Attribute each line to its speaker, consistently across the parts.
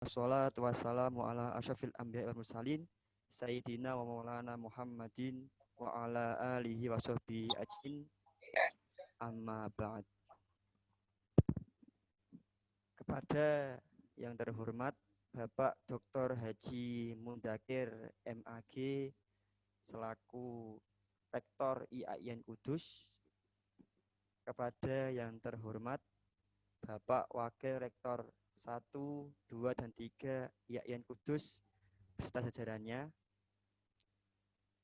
Speaker 1: Wassalatu wassalamu ala asyrafil anbiya'i wal mursalin Sayyidina wa maulana Muhammadin wa ala alihi wa sahbihi ajin amma ba'd. Kepada yang terhormat Bapak Dr. Haji Mundakir MAG selaku Rektor IAIN Kudus, kepada yang terhormat Bapak Wakil Rektor 1, 2, dan 3 IAIN Kudus beserta jajarannya,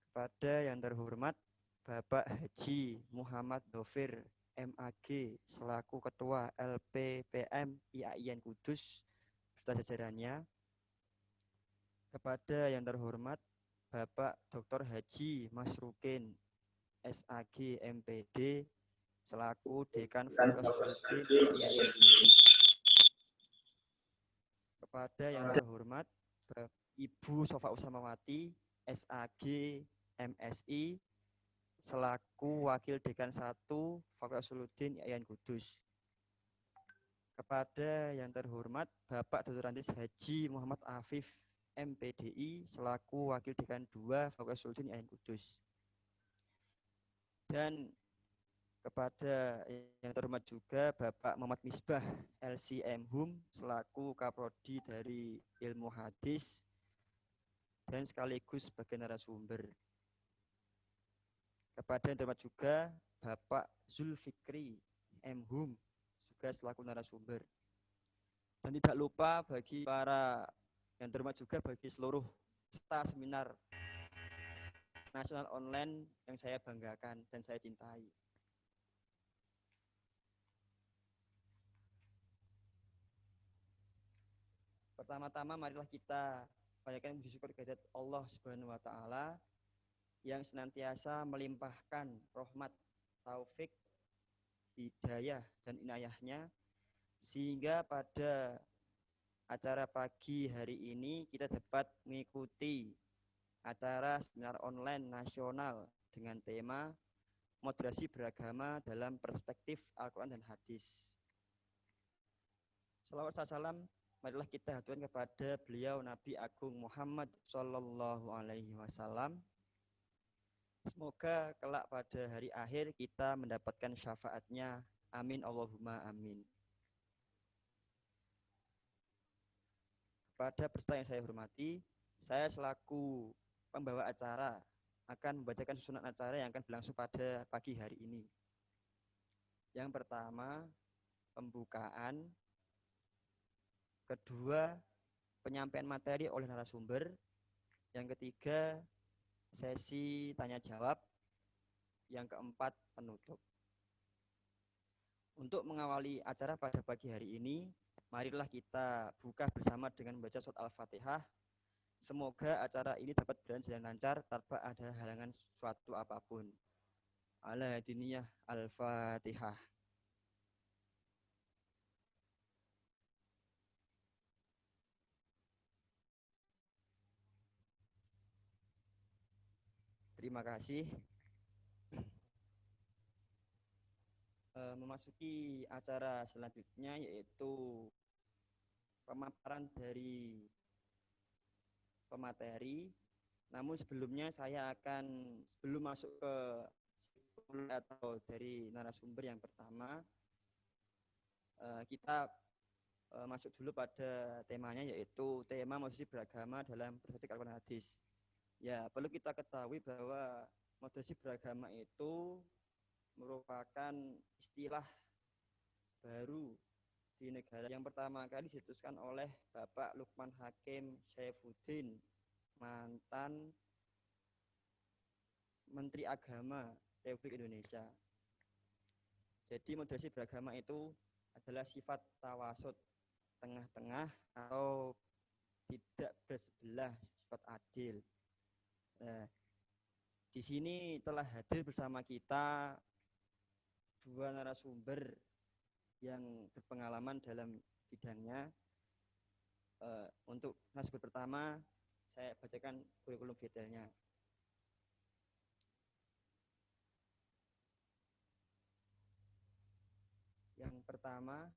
Speaker 1: kepada yang terhormat Bapak Haji Muhammad Dovir MAG selaku Ketua LPPM IAIN Kudus beserta jajarannya, kepada yang terhormat Bapak Dr. Haji Masrukin SAG MPD selaku Dekan Fakultas IAIN Kudus, kepada yang terhormat Ibu Sofa Usamawati SAG MSI selaku Wakil Dekan 1 Fakultas Usuluddin IAIN Kudus, kepada yang terhormat Bapak Dr. Andes Haji Muhammad Afif MPDI selaku Wakil Dekan 2 Fakultas Usuluddin IAIN Kudus, dan kepada yang terhormat juga Bapak Muhammad Misbah LCM Hum selaku Kaprodi dari Ilmu Hadis dan sekaligus sebagai narasumber. Kepada yang terhormat juga Bapak Zulfikri M. Hum juga selaku narasumber. Dan tidak lupa bagi para yang terhormat juga bagi seluruh peserta seminar nasional online yang saya banggakan dan saya cintai. Pertama-tama marilah kita panjatkan puji syukur kehadirat Allah Subhanahu wa taala yang senantiasa melimpahkan rahmat, taufik, hidayah dan inayahnya sehingga pada acara pagi hari ini kita dapat mengikuti acara seminar online nasional dengan tema moderasi beragama dalam perspektif Al-Quran dan Hadis. Salawat salam marilah kita haturkan kepada beliau Nabi Agung Muhammad Sallallahu Alaihi Wasallam. Semoga kelak pada hari akhir kita mendapatkan syafaatnya. Amin Allahumma amin. Kepada peserta yang saya hormati, saya selaku pembawa acara akan membacakan susunan acara yang akan berlangsung pada pagi hari ini. Yang pertama, pembukaan. Kedua, penyampaian materi oleh narasumber. Yang ketiga, sesi tanya jawab. Yang keempat, penutup. Untuk mengawali acara pada pagi hari ini, marilah kita buka bersama dengan membaca surat Al-Fatihah. Semoga acara ini dapat berjalan dengan lancar tanpa ada halangan suatu apapun. Ala hadiniyah Al-Fatihah. Terima kasih. Memasuki acara selanjutnya yaitu pemaparan dari pemateri. Namun sebelumnya saya akan sebelum masuk ke atau dari narasumber yang pertama, kita masuk dulu pada temanya yaitu tema moderasi beragama dalam perspektif Al-Quran dan Hadis. Ya, perlu kita ketahui bahwa moderasi beragama itu merupakan istilah baru di negara yang pertama kali dicetuskan oleh Bapak Lukman Hakim Saifuddin, mantan Menteri Agama Republik Indonesia. Jadi moderasi beragama itu adalah sifat tawasud, tengah-tengah atau tidak bersebelah, sifat adil. Nah, di sini telah hadir bersama kita dua narasumber yang berpengalaman dalam bidangnya. Untuk narasumber pertama, saya bacakan kurikulum vitae-nya. Yang pertama,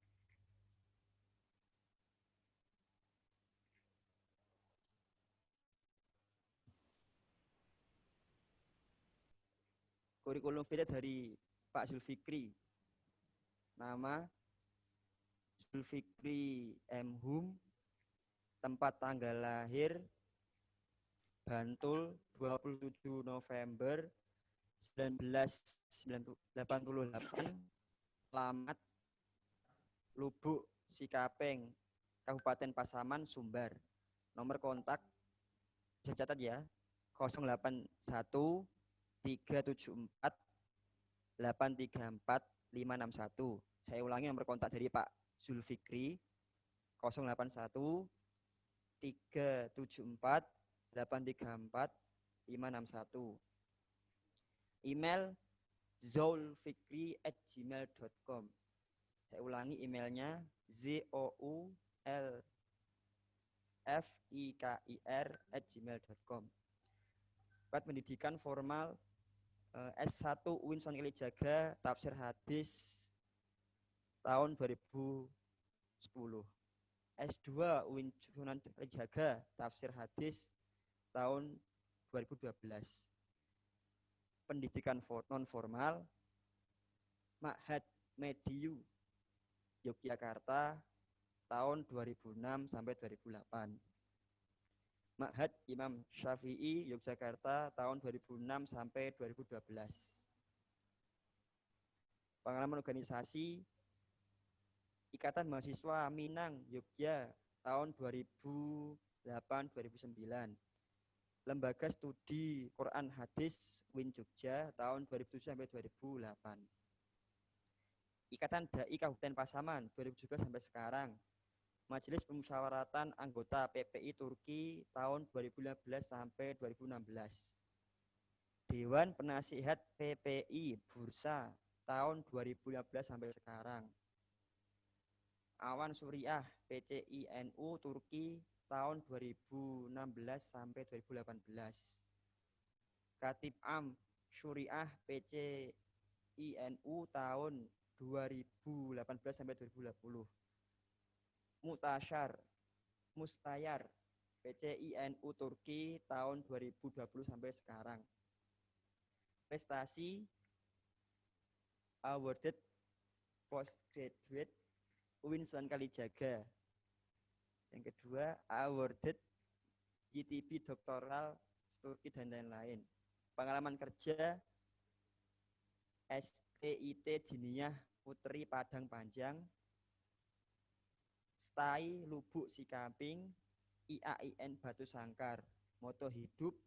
Speaker 1: kurikulum vitae dari Pak Zulfikri. Nama Zulfikri M. Hum, tempat tanggal lahir Bantul 27 November 1988, alamat Lubuk Sikapeng, Kabupaten Pasaman, Sumbar. Nomor kontak bisa catat ya, 081 374 834 561. Saya ulangi nomor kontak dari Pak Zulfikri, 081 374 834 561. Email zoulfikri@gmail.com. Saya ulangi emailnya, zoulfikir@gmail.com. Buat pendidikan formal S1 UIN Sunan Kalijaga, tafsir hadis tahun 2010. S2 UIN Sunan Kalijaga, tafsir hadis tahun 2012. Pendidikan non formal Ma'had Mediu Yogyakarta tahun 2006 sampai 2008. Ma'had Imam Syafi'i Yogyakarta tahun 2006 sampai 2012. Pengalaman organisasi Ikatan Mahasiswa Minang Yogyakarta tahun 2008-2009. Lembaga Studi Quran Hadis UIN Jogja tahun 2007 sampai 2008. Ikatan Dai Kabupaten Pasaman 2017 sampai sekarang. Majelis Pemusyawaratan Anggota PPI Turki tahun 2015 sampai 2016. Dewan Penasihat PPI Bursa tahun 2015 sampai sekarang. Awan Suriah PCINU Turki tahun 2016 sampai 2018. Katib Am Syuriah PCINU tahun 2018 sampai 2020. Mustayar PCINU Turki tahun 2020 sampai sekarang. Prestasi Awarded Postgraduate UIN Sunan Kalijaga. Yang kedua, awarded GTB Doktoral Turki dan lain-lain. Pengalaman kerja STIT Diniyah Putri Padang Panjang, STAI Lubuk Sikaping, IAIN Batu Sangkar. Moto hidup,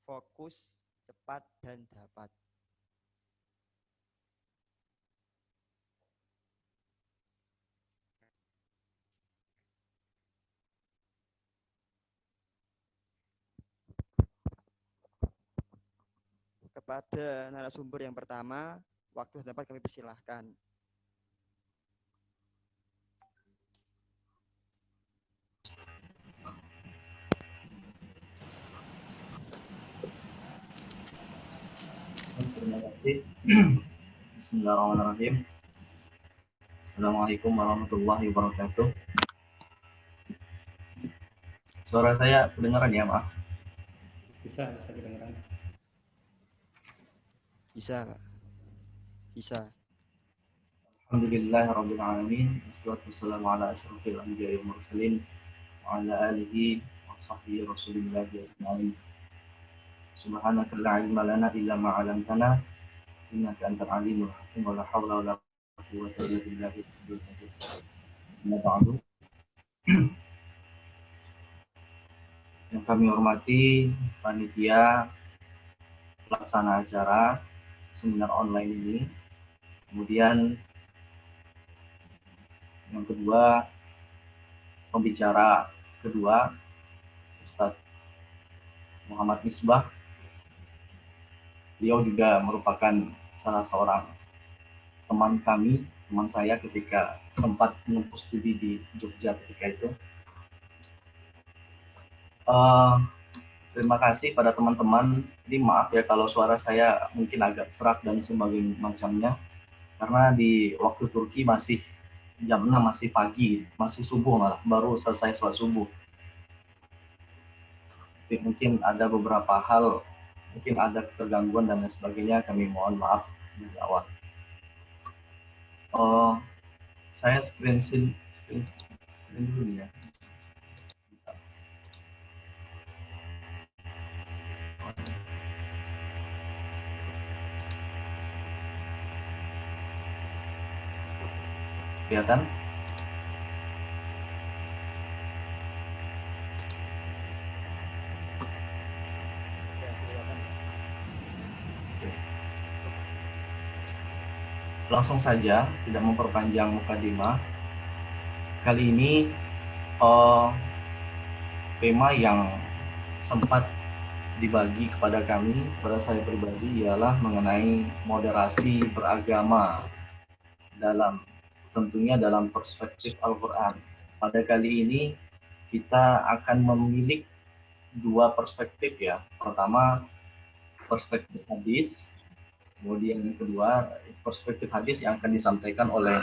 Speaker 1: fokus, cepat, dan dapat. Kepada narasumber yang pertama, waktu dapat kami persilahkan.
Speaker 2: Terima kasih. Bismillahirrahmanirrahim. Assalamualaikum warahmatullahi wabarakatuh. Suara saya kedengaran ya, maaf?
Speaker 3: Bisa kedengaran.
Speaker 1: Bisa, Pak. Bisa.
Speaker 2: Alhamdulillahirabbil alamin. Wassalatu wassalamu ala asyrofil anbiya'i wal mursalin wa ala alihi wa sahbihi rasulillahi ajma'in. Subhanaka la ilma lana illa ma 'allamtana innaka antal alimul hakim wa la haula wa la quwwata illa billahi al-'aliyyil azim. Amma ba'du. Yang kami hormati panitia pelaksana acara seminar online ini. Kemudian yang kedua, pembicara kedua, Ustadz Muhammad Misbah. Beliau juga merupakan salah seorang teman kami, teman saya ketika sempat menempuh studi di Jogja ketika itu. Terima kasih pada teman-teman. Ini maaf ya kalau suara saya mungkin agak serak dan sebagainya macamnya. Karena di waktu Turki masih jam 6, masih pagi, masih subuh malah, baru selesai sholat subuh. Jadi mungkin ada beberapa hal Mungkin ada ketergangguan dan lain sebagainya, kami mohon maaf dari awal. Saya screen dulu ya. Kelihatan?
Speaker 1: Ya, kelihatan.
Speaker 2: Langsung saja, tidak memperpanjang mukadimah. Kali ini tema yang sempat dibagi kepada kami, kepada saya pribadi, ialah mengenai moderasi beragama tentunya dalam perspektif Al-Quran. Pada kali ini kita akan memilih dua perspektif ya. Pertama, perspektif hadis, kemudian yang kedua, perspektif hadis yang akan disampaikan oleh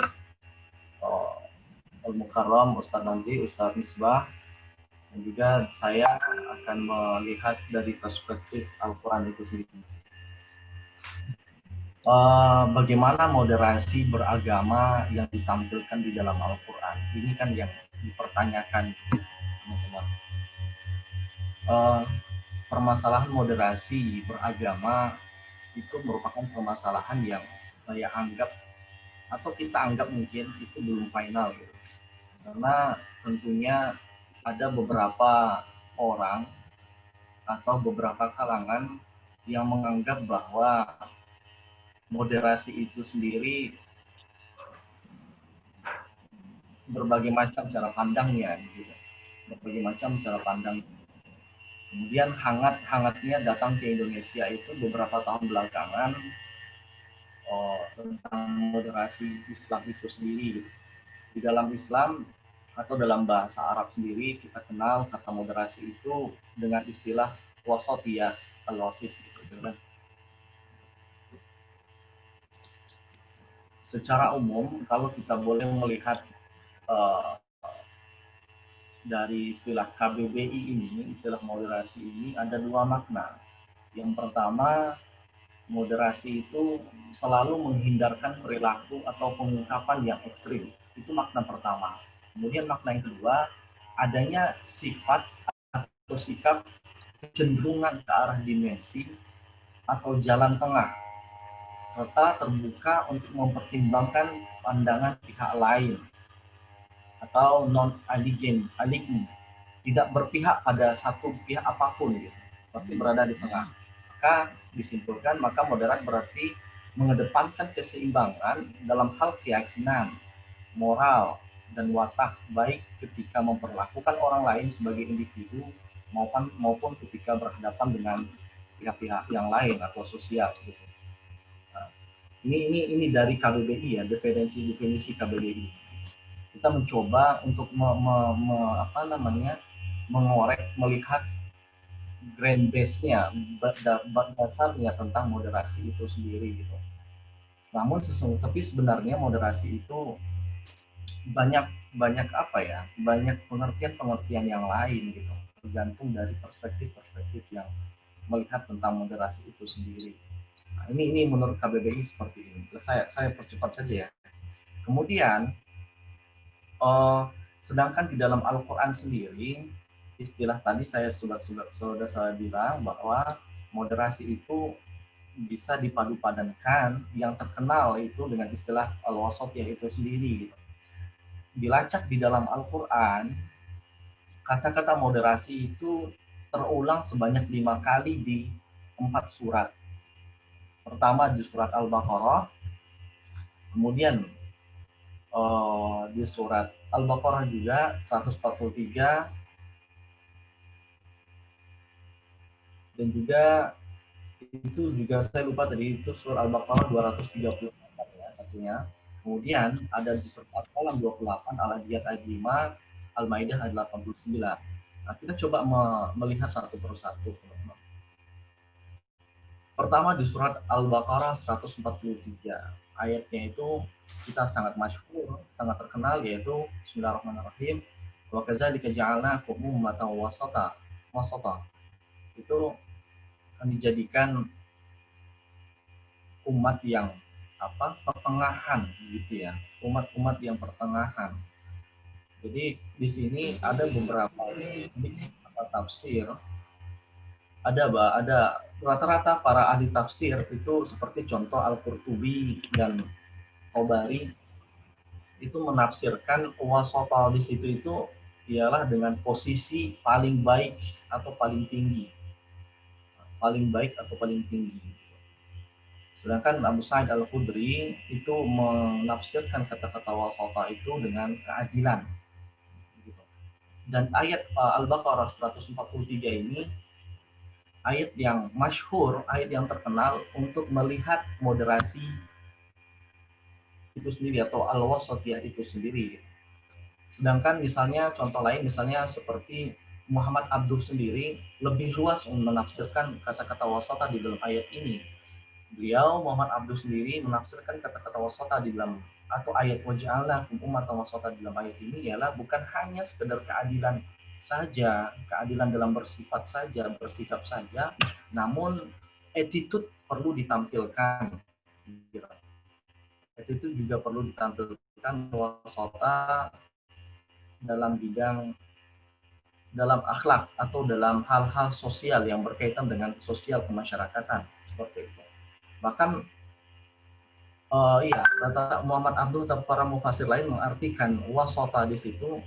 Speaker 2: Al-Mukarram, Ustadz nanti, Ustadz Misbah, dan juga saya akan melihat dari perspektif Al-Quran itu sendiri. Bagaimana moderasi beragama yang ditampilkan di dalam Al-Quran? Ini kan yang dipertanyakan, teman-teman. Permasalahan moderasi beragama itu merupakan permasalahan yang saya anggap atau kita anggap mungkin itu belum final gitu. Karena tentunya ada beberapa orang atau beberapa kalangan yang menganggap bahwa moderasi itu sendiri berbagai macam cara pandangnya gitu. Berbagai macam cara pandang. Kemudian hangat-hangatnya datang ke Indonesia itu beberapa tahun belakangan tentang moderasi Islam itu sendiri. Di dalam Islam atau dalam bahasa Arab sendiri kita kenal kata moderasi itu dengan istilah wasatiyah, al-wasit gitu kan. Secara umum kalau kita boleh melihat dari istilah KBBI ini, istilah moderasi ini ada dua makna. Yang pertama, moderasi itu selalu menghindarkan perilaku atau pengungkapan yang ekstrim. Itu makna pertama. Kemudian makna yang kedua, adanya sifat atau sikap kecenderungan ke arah dimensi atau jalan tengah, serta terbuka untuk mempertimbangkan pandangan pihak lain atau non-align, tidak berpihak pada satu pihak apapun, gitu, tapi berada di tengah. Maka disimpulkan, maka moderat berarti mengedepankan keseimbangan dalam hal keyakinan, moral, dan watak, baik ketika memperlakukan orang lain sebagai individu maupun ketika berhadapan dengan pihak-pihak yang lain atau sosial. Gitu. Nah, ini dari KBBI ya, definisi KBBI. Kita mencoba untuk mengorek, melihat grand base-nya, dasarnya tentang moderasi itu sendiri gitu. Namun tapi sebenarnya moderasi itu banyak pengertian yang lain gitu, tergantung dari perspektif yang melihat tentang moderasi itu sendiri. Nah, ini menurut KBBI seperti ini. Saya percepat saja ya. Kemudian sedangkan di dalam Al-Quran sendiri, istilah tadi sudah saya bilang bahwa moderasi itu bisa dipadu-padankan, yang terkenal itu dengan istilah al-wasatiyah itu sendiri. Dilacak di dalam Al-Quran, kata-kata moderasi itu terulang sebanyak 5 kali di 4 surat. Pertama di surat Al-Baqarah, kemudian di surat Al-Baqarah juga 143, dan juga itu juga saya lupa tadi, itu surat Al-Baqarah 234 ya satunya. Kemudian ada di surat Al-Qalam 28, Al-Adiyat ayat 5, Al-Maidah ayat 89. Nah, kita coba melihat satu persatu. Pertama di surat Al-Baqarah 143. Ayatnya itu kita sangat masyhur, sangat terkenal, yaitu Bismillahirrahmanirrahim. Wa kadzalika ja'alnakum ummatan wasata. Itu dijadikan umat yang pertengahan gitu ya, umat-umat yang pertengahan. Jadi di sini ada beberapa tafsir, ada rata-rata para ahli tafsir itu seperti contoh Al-Qurtubi dan Qobari itu menafsirkan wasata di situ itu ialah dengan posisi paling baik atau paling tinggi, paling baik atau paling tinggi. Sedangkan Abu Sa'id Al-Khudri itu menafsirkan kata-kata wasata itu dengan keadilan. Dan ayat Al-Baqarah 143 ini ayat yang masyhur, ayat yang terkenal untuk melihat moderasi itu sendiri atau al-wasatiyah itu sendiri. Sedangkan misalnya contoh lain misalnya seperti Muhammad Abduh sendiri lebih luas menafsirkan kata-kata wasata di dalam ayat ini. Beliau Muhammad Abduh sendiri menafsirkan kata-kata wasata di dalam atau ayat waj'alna ummatan wasata di dalam ayat ini ialah bukan hanya sekedar keadilan saja, keadilan dalam bersifat saja, bersikap saja, namun attitude perlu ditampilkan. Attitude juga perlu ditampilkan wasata dalam bidang dalam akhlak atau dalam hal-hal sosial yang berkaitan dengan sosial kemasyarakatan seperti itu. Bahkan kata Muhammad Abdul atau para mufasir lain mengartikan wasata di situ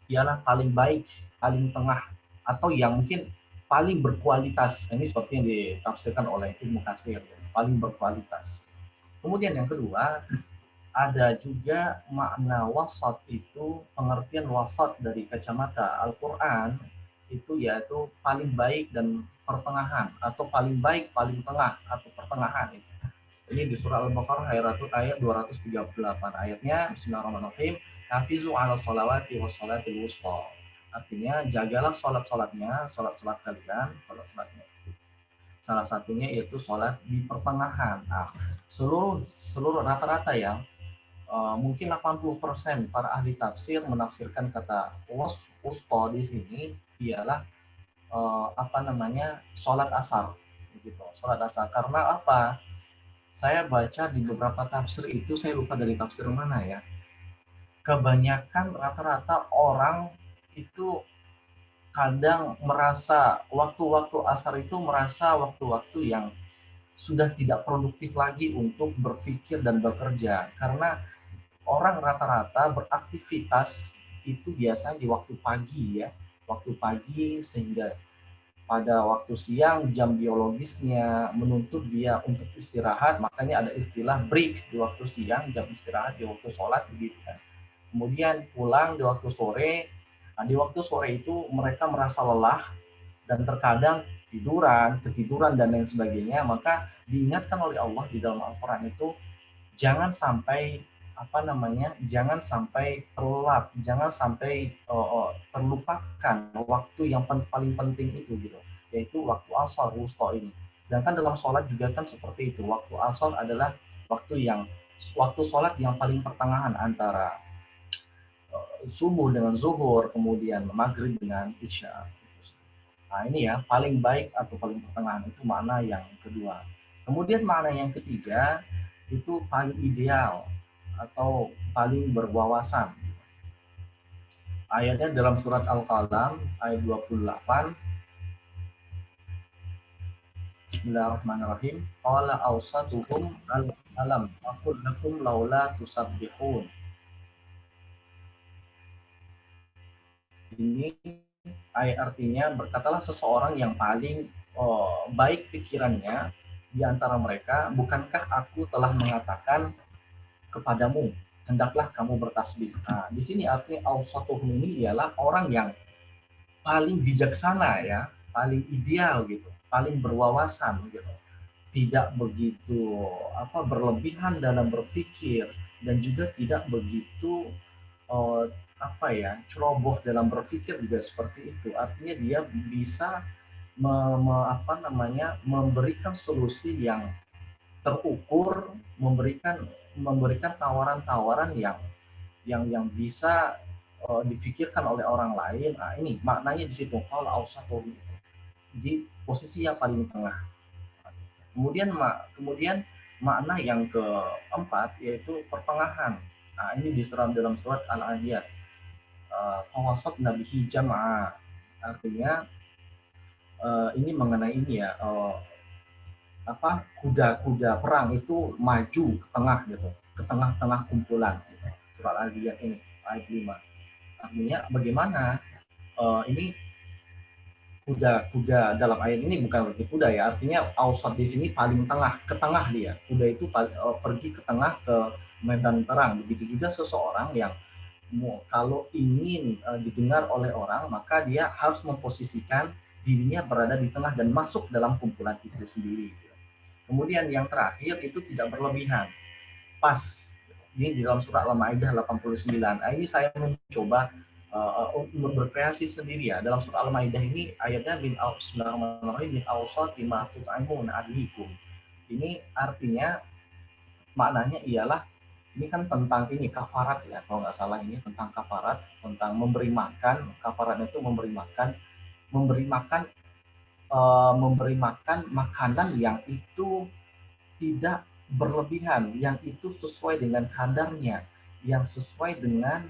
Speaker 2: ialah paling baik, paling tengah, atau yang mungkin paling berkualitas. Ini seperti yang ditafsirkan oleh Ibnu Katsir, paling berkualitas. Kemudian yang kedua, ada juga makna wasat itu, pengertian wasat dari kacamata Al-Quran itu yaitu paling baik dan pertengahan, atau paling baik, paling tengah, atau pertengahan. Ini di surah Al-Baqarah ayat 238. Ayatnya Bismillahirrahmanirrahim. Hafizu ala salawati wa salatil wusta. Artinya jagalah salat-salatnya, salat-salat kalian, salat-salatnya. Salah satunya yaitu salat di pertengahan. Nah, seluruh rata-rata ya, mungkin 80% para ahli tafsir menafsirkan kata wusta di sini ialah salat asar gitu. Salat asar karena apa? Saya baca di beberapa tafsir itu, saya lupa dari tafsir mana ya. Kebanyakan rata-rata orang itu kadang merasa waktu-waktu asar itu merasa waktu-waktu yang sudah tidak produktif lagi untuk berpikir dan bekerja. Karena orang rata-rata beraktivitas itu biasa di waktu pagi ya. Waktu pagi sehingga pada waktu siang jam biologisnya menuntut dia untuk istirahat, makanya ada istilah break di waktu siang, jam istirahat di waktu sholat begitu kan. Kemudian pulang di waktu sore. Nah, di waktu sore itu mereka merasa lelah dan terkadang ketiduran dan lain sebagainya, maka diingatkan oleh Allah di dalam Al-Qur'an itu jangan sampai jangan sampai terlelap, jangan sampai terlupakan waktu yang paling penting itu gitu, yaitu waktu asar wusta ini. Sedangkan dalam sholat juga kan seperti itu, waktu asar adalah waktu sholat yang paling pertengahan antara subuh dengan zuhur, kemudian maghrib dengan isya. Nah ini ya, paling baik atau paling pertengahan, itu makna yang kedua. Kemudian makna yang ketiga itu paling ideal atau paling berwawasan. Ayatnya dalam surat Al-Qalam ayat 28. Bismillahirrahmanirrahim. Qala awsatuhum alam aqul lakum laula tusabbihun. Ini ayat artinya berkatalah seseorang yang paling baik pikirannya di antara mereka, bukankah aku telah mengatakan kepadamu hendaklah kamu bertasbih. Nah, di sini artinya awsatuhum ini ialah orang yang paling bijaksana ya, paling ideal gitu, paling berwawasan gitu. Tidak begitu berlebihan dalam berpikir dan juga tidak begitu ceroboh dalam berpikir juga seperti itu. Artinya dia bisa memberikan solusi yang terukur, memberikan tawaran-tawaran yang bisa difikirkan oleh orang lain. Nah, ini maknanya di situ kalau ausatuhum itu. di posisi yang paling tengah. Kemudian makna yang keempat yaitu pertengahan. Nah, ini diserap dalam surat Al-Adiyat. Fawasat nabihi jama'a. Artinya ini mengenai ini ya, kuda-kuda perang itu maju ke tengah gitu, ke tengah-tengah kumpulan gitu. Surat Al-Adiyat ini ayat 5. Artinya bagaimana ini kuda-kuda dalam ayat ini bukan berarti kuda ya, artinya ausat di sini paling tengah, ke tengah dia. Kuda itu pergi ke tengah ke medan perang. Begitu juga seseorang yang kalau ingin didengar oleh orang, maka dia harus memposisikan dirinya berada di tengah dan masuk dalam kumpulan itu sendiri. Kemudian yang terakhir itu tidak berlebihan. Pas. Ini di dalam surat Al-Maidah 89. Ini saya mencoba berkreasi sendiri ya. Dalam surat Al-Maidah ini ayatnya min awsati ma tut'imun ahlikum. Ini artinya maknanya ialah ini kan tentang ini kafarat ya, kalau nggak salah ini tentang kafarat, tentang memberi makan. Kafarat itu memberi makan memberi makan makanan yang itu tidak berlebihan, yang itu sesuai dengan kadarnya, yang sesuai dengan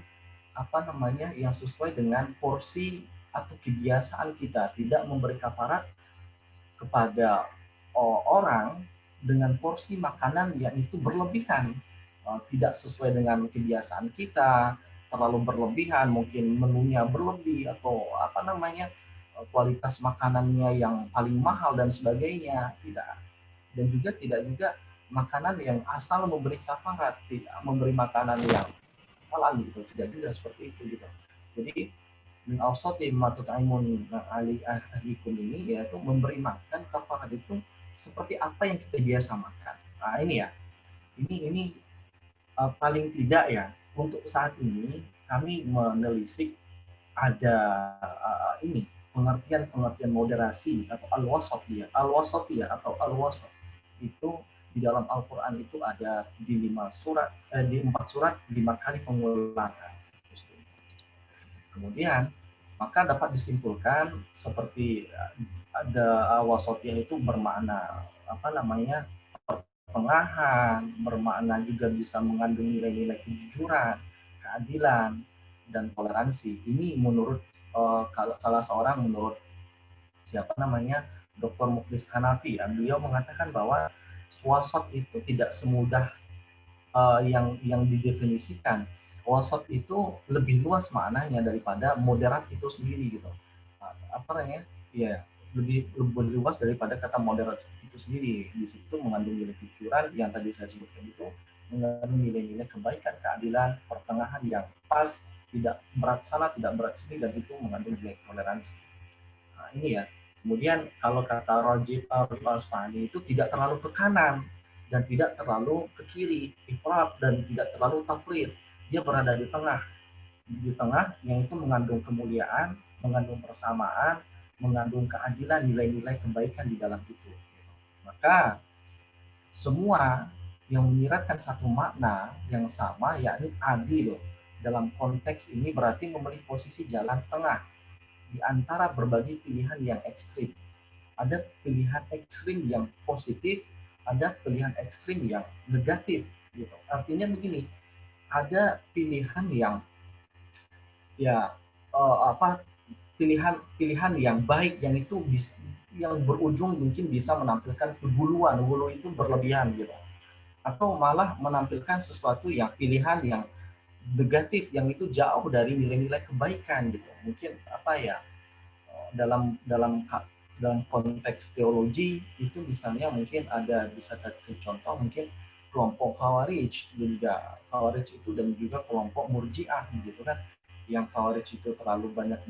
Speaker 2: yang sesuai dengan porsi atau kebiasaan kita, tidak memberi kafarat kepada orang dengan porsi makanan yang itu berlebihan, tidak sesuai dengan kebiasaan kita, terlalu berlebihan, mungkin menunya berlebih atau kualitas makanannya yang paling mahal dan sebagainya, tidak. Dan juga tidak juga makanan yang asal memberi kafarat, tidak memberi makanan yang halal gitu, tidak juga seperti itu gitu. Jadi min awsati ma tut'imun ahlikum ini yaitu memberi makan kafarat itu seperti apa yang kita biasa makan. Nah ini ya, ini paling tidak ya untuk saat ini kami menelisik ada ini pengertian moderasi atau al-wasatiyah atau al-wasat itu di dalam Al-Quran itu ada di 4 surat 5 kali pengulangan. Kemudian maka dapat disimpulkan seperti ada wasatiyah itu bermakna pertengahan, bermakna juga bisa mengandung nilai-nilai kejujuran, keadilan, dan toleransi. Ini menurut salah seorang menurut Dr. Muflis Hanafi, beliau mengatakan bahwa wasat itu tidak semudah yang didefinisikan. Wasat itu lebih luas maknanya daripada moderat itu sendiri gitu. Ya, lebih luas daripada kata moderat itu sendiri. Di situ mengandung nilai kejujuran yang tadi saya sebutkan itu, mengandung nilai-nilai kebaikan, keadilan, pertengahan yang pas, tidak berat sana, tidak berat sini, dan itu mengandung nilai toleransi. Nah, ini ya. Kemudian kalau kata Rajib al-Asfahani itu tidak terlalu ke kanan dan tidak terlalu ke kiri, ifrat dan tidak terlalu tafrid. Dia berada di tengah yang itu mengandung kemuliaan, mengandung persamaan, mengandung keadilan, nilai-nilai kebaikan di dalam itu. Maka semua yang menyiratkan satu makna yang sama, yakni adil. Dalam konteks ini berarti memilih posisi jalan tengah di antara berbagai pilihan yang ekstrim. Ada pilihan ekstrim yang positif, ada pilihan ekstrim yang negatif. Gitu. Artinya begini, ada pilihan yang pilihan yang baik yang itu yang berujung mungkin bisa menampilkan keguluan, gulu itu berlebihan gitu. Atau malah menampilkan sesuatu yang pilihan yang negatif yang itu jauh dari nilai-nilai kebaikan gitu. Mungkin dalam konteks teologi itu misalnya mungkin ada bisa kasih contoh mungkin kelompok Khawarij itu dan juga kelompok Murji'ah gitu kan, yang Khawarij itu terlalu banyak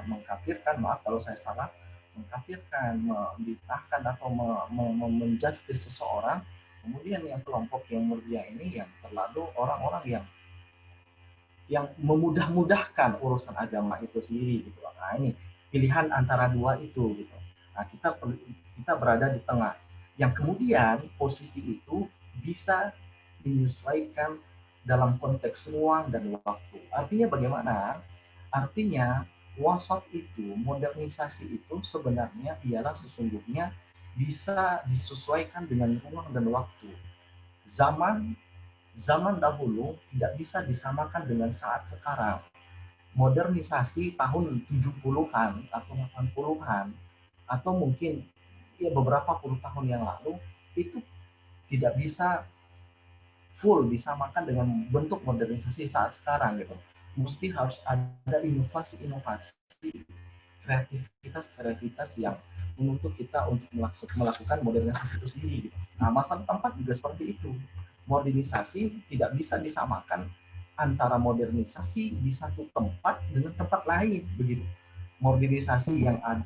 Speaker 2: mengkafirkan, maaf kalau saya salah, mengkafirkan, membid'ahkan atau menjustis seseorang. Kemudian yang kelompok yang Murji'ah ini yang terlalu orang-orang yang memudah-mudahkan urusan agama itu sendiri gitu. Nah ini pilihan antara dua itu gitu. Nah kita berada di tengah yang kemudian posisi itu bisa menyesuaikan dalam konteks ruang dan waktu. Artinya bagaimana? Artinya wasat itu, modernisasi itu sebenarnya ialah sesungguhnya bisa disesuaikan dengan ruang dan waktu. Zaman dahulu tidak bisa disamakan dengan saat sekarang. Modernisasi tahun 70-an atau 80-an atau mungkin ya beberapa puluh tahun yang lalu itu tidak bisa full disamakan dengan bentuk modernisasi saat sekarang gitu. Mesti harus ada inovasi-inovasi, kreativitas yang menuntut kita untuk melakukan modernisasi itu sendiri gitu. Nah, masalah tempat juga seperti itu. Modernisasi tidak bisa disamakan antara modernisasi di satu tempat dengan tempat lain begitu. Modernisasi yang ada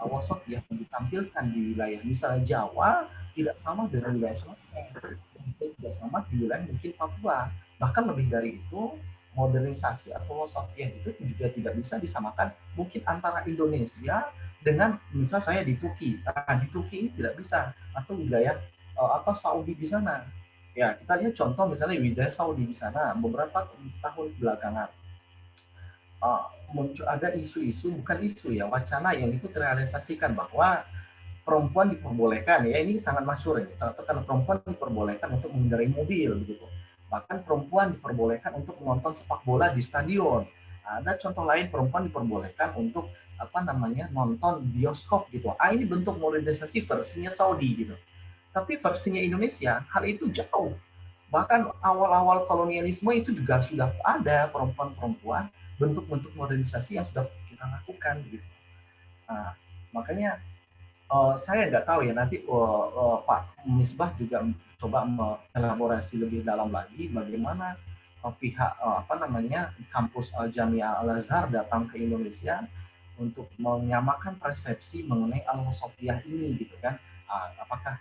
Speaker 2: Awasok yang ditampilkan di wilayah misalnya Jawa tidak sama dengan wilayah Sumatera, tidak sama di wilayah mungkin Papua. Bahkan lebih dari itu, modernisasi atau wasatiyah itu juga tidak bisa disamakan mungkin antara Indonesia dengan misal saya di Turki. Nah, di Turki ini tidak bisa, atau wilayah Saudi di sana. Ya, kita lihat contoh misalnya wilayah Saudi di sana beberapa tahun belakangan muncul ada isu-isu, bukan isu ya, wacana yang itu terrealisasikan bahwa perempuan diperbolehkan, ya ini sangat masyhur ya, sangat terkenal, perempuan diperbolehkan untuk mengendarai mobil begitu. Bahkan perempuan diperbolehkan untuk menonton sepak bola di stadion. Ada contoh lain, perempuan diperbolehkan untuk nonton bioskop gitu. Ini bentuk modernisasi versinya Saudi gitu. Tapi versinya Indonesia hal itu jauh. Bahkan awal-awal kolonialisme itu juga sudah ada perempuan-perempuan, bentuk-bentuk modernisasi yang sudah kita lakukan gitu. Nah, makanya saya nggak tahu ya, nanti Pak Misbah juga coba mengelaborasi lebih dalam lagi bagaimana pihak kampus Al-Jamiah Al-Azhar datang ke Indonesia untuk menyamakan persepsi mengenai Al-Wasatiyah ini gitu kan. Apakah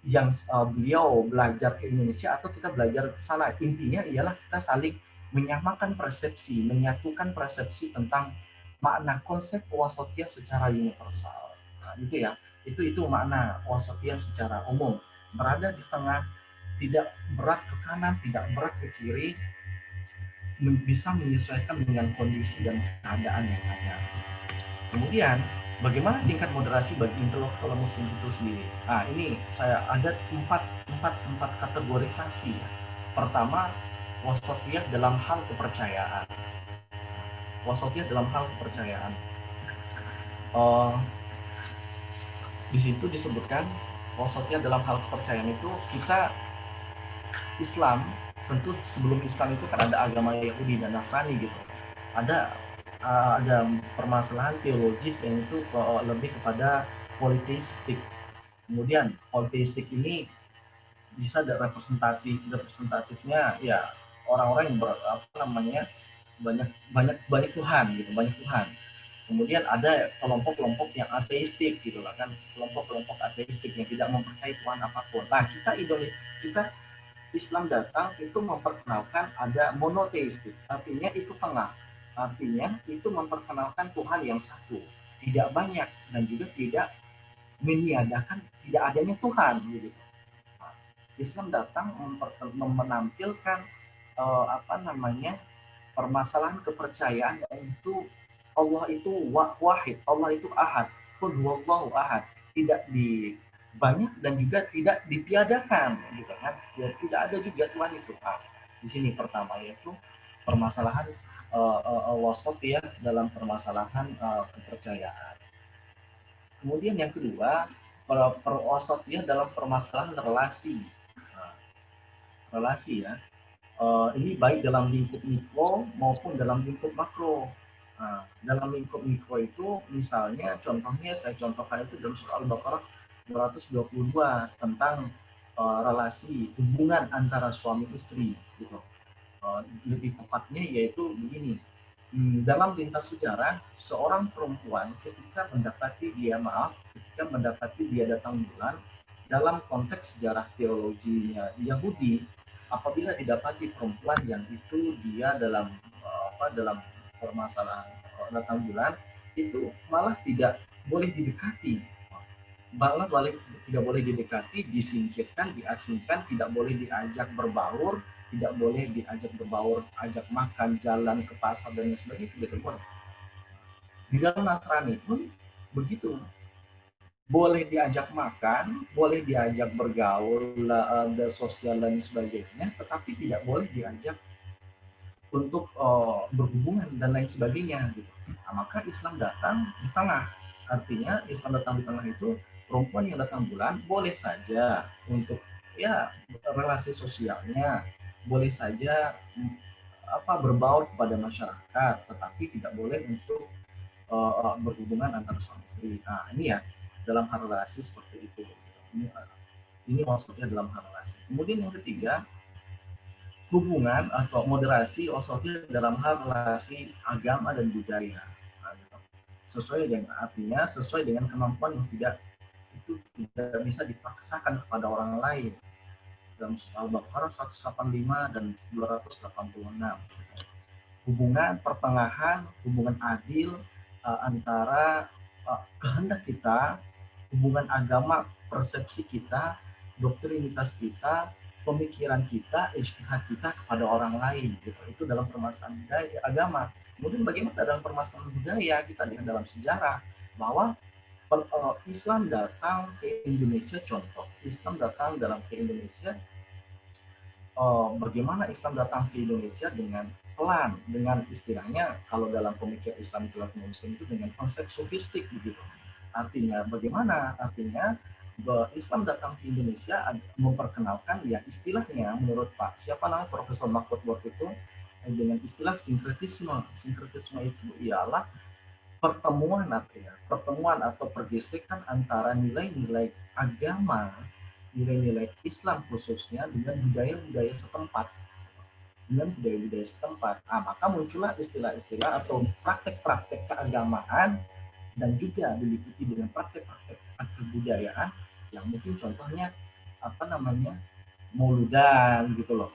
Speaker 2: yang beliau belajar ke Indonesia atau kita belajar ke sana. Intinya ialah kita saling menyamakan persepsi, menyatukan persepsi tentang makna konsep wasatiyah secara universal. Nah, gitu ya. Itu makna wasatiyah secara umum. Berada di tengah, tidak berat ke kanan, tidak berat ke kiri, bisa menyesuaikan dengan kondisi dan keadaan yang ada. Kemudian, bagaimana tingkat moderasi bagi intelektual muslim itu sendiri? Nah, ini saya ada empat kategorisasi. Pertama, wasatiyah dalam hal kepercayaan. Wasatiyah dalam hal kepercayaan. Di situ disebutkan wasatiyah dalam hal kepercayaan itu kita Islam, tentu sebelum Islam itu kan ada agama Yahudi dan Nasrani gitu. Ada permasalahan teologis yang itu lebih kepada politeistik. Kemudian politeistik ini bisa representatifnya ya orang-orang yang banyak Tuhan gitu, banyak Tuhan. Kemudian ada kelompok-kelompok yang ateistik gitu lah kan, kelompok-kelompok ateistik yang tidak mempercayai Tuhan apapun. Nah, kita Islam datang itu memperkenalkan ada monoteistik, artinya itu tengah. Artinya itu memperkenalkan Tuhan yang satu, tidak banyak dan juga tidak meniadakan tidak adanya Tuhan gitu. Nah, Islam datang menampilkan permasalahan kepercayaan yaitu Allah itu wahid, Allah itu ahad, qul huwallahu ahad, tidak di banyak dan juga tidak ditiadakan gitu kan, ya, tidak ada juga Tuhan itu. Di sini pertama yaitu permasalahan wasatiyah dalam permasalahan kepercayaan. Kemudian yang kedua, wasatiyah dalam permasalahan relasi. Relasi ya, ini baik dalam lingkup mikro maupun dalam lingkup makro. Nah, dalam lingkup mikro itu misalnya contohnya saya contohkan itu dalam surah Al-Baqarah 222 tentang relasi hubungan antara suami istri gitu. Lebih tepatnya yaitu begini. Dalam lintas sejarah, seorang perempuan ketika mendapati dia datang bulan, dalam konteks sejarah teologinya Yahudi, apabila didapati perempuan yang itu dia dalam permasalahan datang bulan, itu malah tidak boleh didekati, tidak boleh didekati, disingkirkan, diasingkan, tidak boleh diajak berbaur, tidak boleh diajak berbaur, ajak makan, jalan ke pasar dan sebagainya, tidak boleh. Di dalam Nasrani pun begitu. Boleh diajak makan, boleh diajak bergaul, ada sosial dan sebagainya, tetapi tidak boleh diajak untuk berhubungan dan lain sebagainya gitu. Nah, maka Islam datang di tengah. Artinya Islam datang di tengah itu perempuan yang datang bulan boleh saja untuk ya relasi sosialnya, boleh saja berbaur kepada masyarakat, tetapi tidak boleh untuk berhubungan antara suami istri. Nah, ini ya dalam hal relasi seperti itu. Ini maksudnya dalam hal relasi. Kemudian yang ketiga, hubungan atau moderasi maksudnya dalam hal relasi agama dan budaya. Nah, gitu. Sesuai dengan artinya sesuai dengan kemampuan yang tidak bisa dipaksakan kepada orang lain. Dalam surah Al-Baqarah 185 dan 286. Hubungan pertengahan, hubungan adil antara kehendak kita, hubungan agama, persepsi kita, doktrinitas kita, pemikiran kita, ijtihad kita kepada orang lain. Gitu. Itu dalam permasalahan budaya, agama. Kemudian bagaimana dalam permasalahan budaya, kita lihat dalam sejarah bahwa Islam datang ke Indonesia, contoh Islam datang ke Indonesia, bagaimana Islam datang ke Indonesia dengan pelan, dengan istilahnya kalau dalam pemikiran Islam Muslim itu dengan konsep sofistik begitu. Artinya bagaimana? Artinya Islam datang ke Indonesia memperkenalkan ya istilahnya menurut Pak siapa namanya Profesor Mahfud Ward itu dengan istilah sinkretisme. Sinkretisme itu ialah pertemuan atau pergesekan antara nilai-nilai agama, nilai-nilai Islam khususnya dengan budaya-budaya setempat. Nah, maka muncullah istilah-istilah atau praktek-praktek keagamaan dan juga diliputi dengan praktek-praktek kebudayaan yang mungkin contohnya mauludan gitu loh,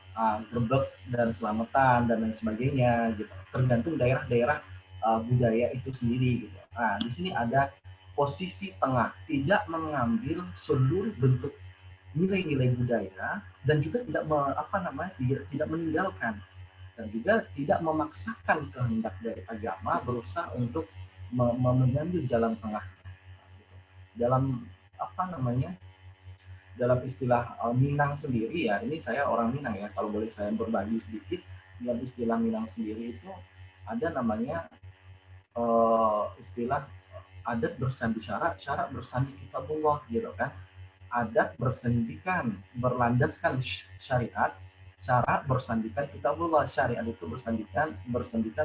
Speaker 2: grebek dan selamatan dan lain sebagainya gitu. Tergantung daerah-daerah budaya itu sendiri gitu. Nah, di sini ada posisi tengah, tidak mengambil seluruh bentuk nilai-nilai budaya dan juga tidak meninggalkan dan juga tidak memaksakan kehendak dari agama berusaha untuk mengambil jalan tengah. Dalam dalam istilah Minang sendiri ya, ini saya orang Minang ya, kalau boleh saya berbagi sedikit, dalam istilah Minang sendiri itu ada namanya istilah adat bersandi syarat, syarat bersandi kitabullah gitu kan. Adat bersandikan, berlandaskan syariat, syarat bersandikan kitabullah. Syariat itu bersandikan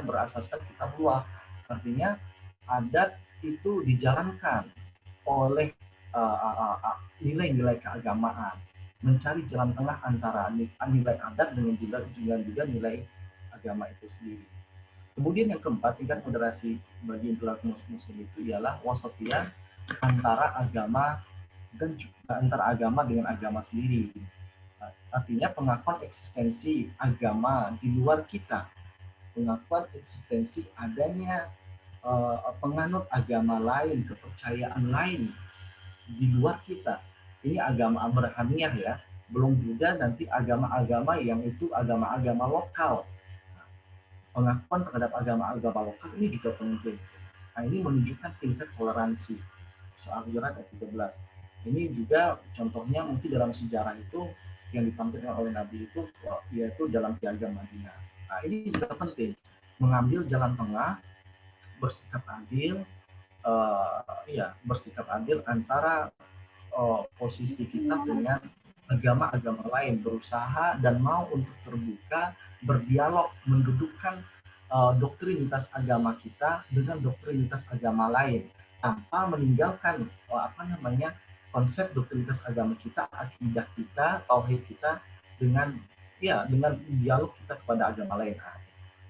Speaker 2: berasaskan kitabullah. Artinya adat itu dijalankan oleh nilai-nilai keagamaan, mencari jalan tengah antara nilai adat dengan juga nilai agama itu sendiri. Kemudian yang keempat, tingkat moderasi bagi intelektual muslim itu ialah wasatiyah antara agama dan juga antara agama dengan agama sendiri. Artinya pengakuan eksistensi agama di luar kita, pengakuan eksistensi adanya penganut agama lain, kepercayaan lain di luar kita. Ini agama Abrahamiyah ya, belum juga nanti agama-agama yang itu agama-agama lokal. Pengakuan terhadap agama-agama lokal ini juga penting. Nah, ini menunjukkan tingkat toleransi. Soal Hujurat ayat 13. Ini juga contohnya mungkin dalam sejarah itu yang ditampilkan oleh Nabi itu yaitu dalam Piagam Madinah. Nah, ini juga penting, mengambil jalan tengah, bersikap adil, bersikap adil antara posisi kita dengan agama-agama lain, berusaha dan mau untuk terbuka, berdialog, mendudukkan doktrinitas agama kita dengan doktrinitas agama lain tanpa meninggalkan konsep doktrinitas agama kita, akidah kita, tauhid kita dengan dialog kita kepada agama lain.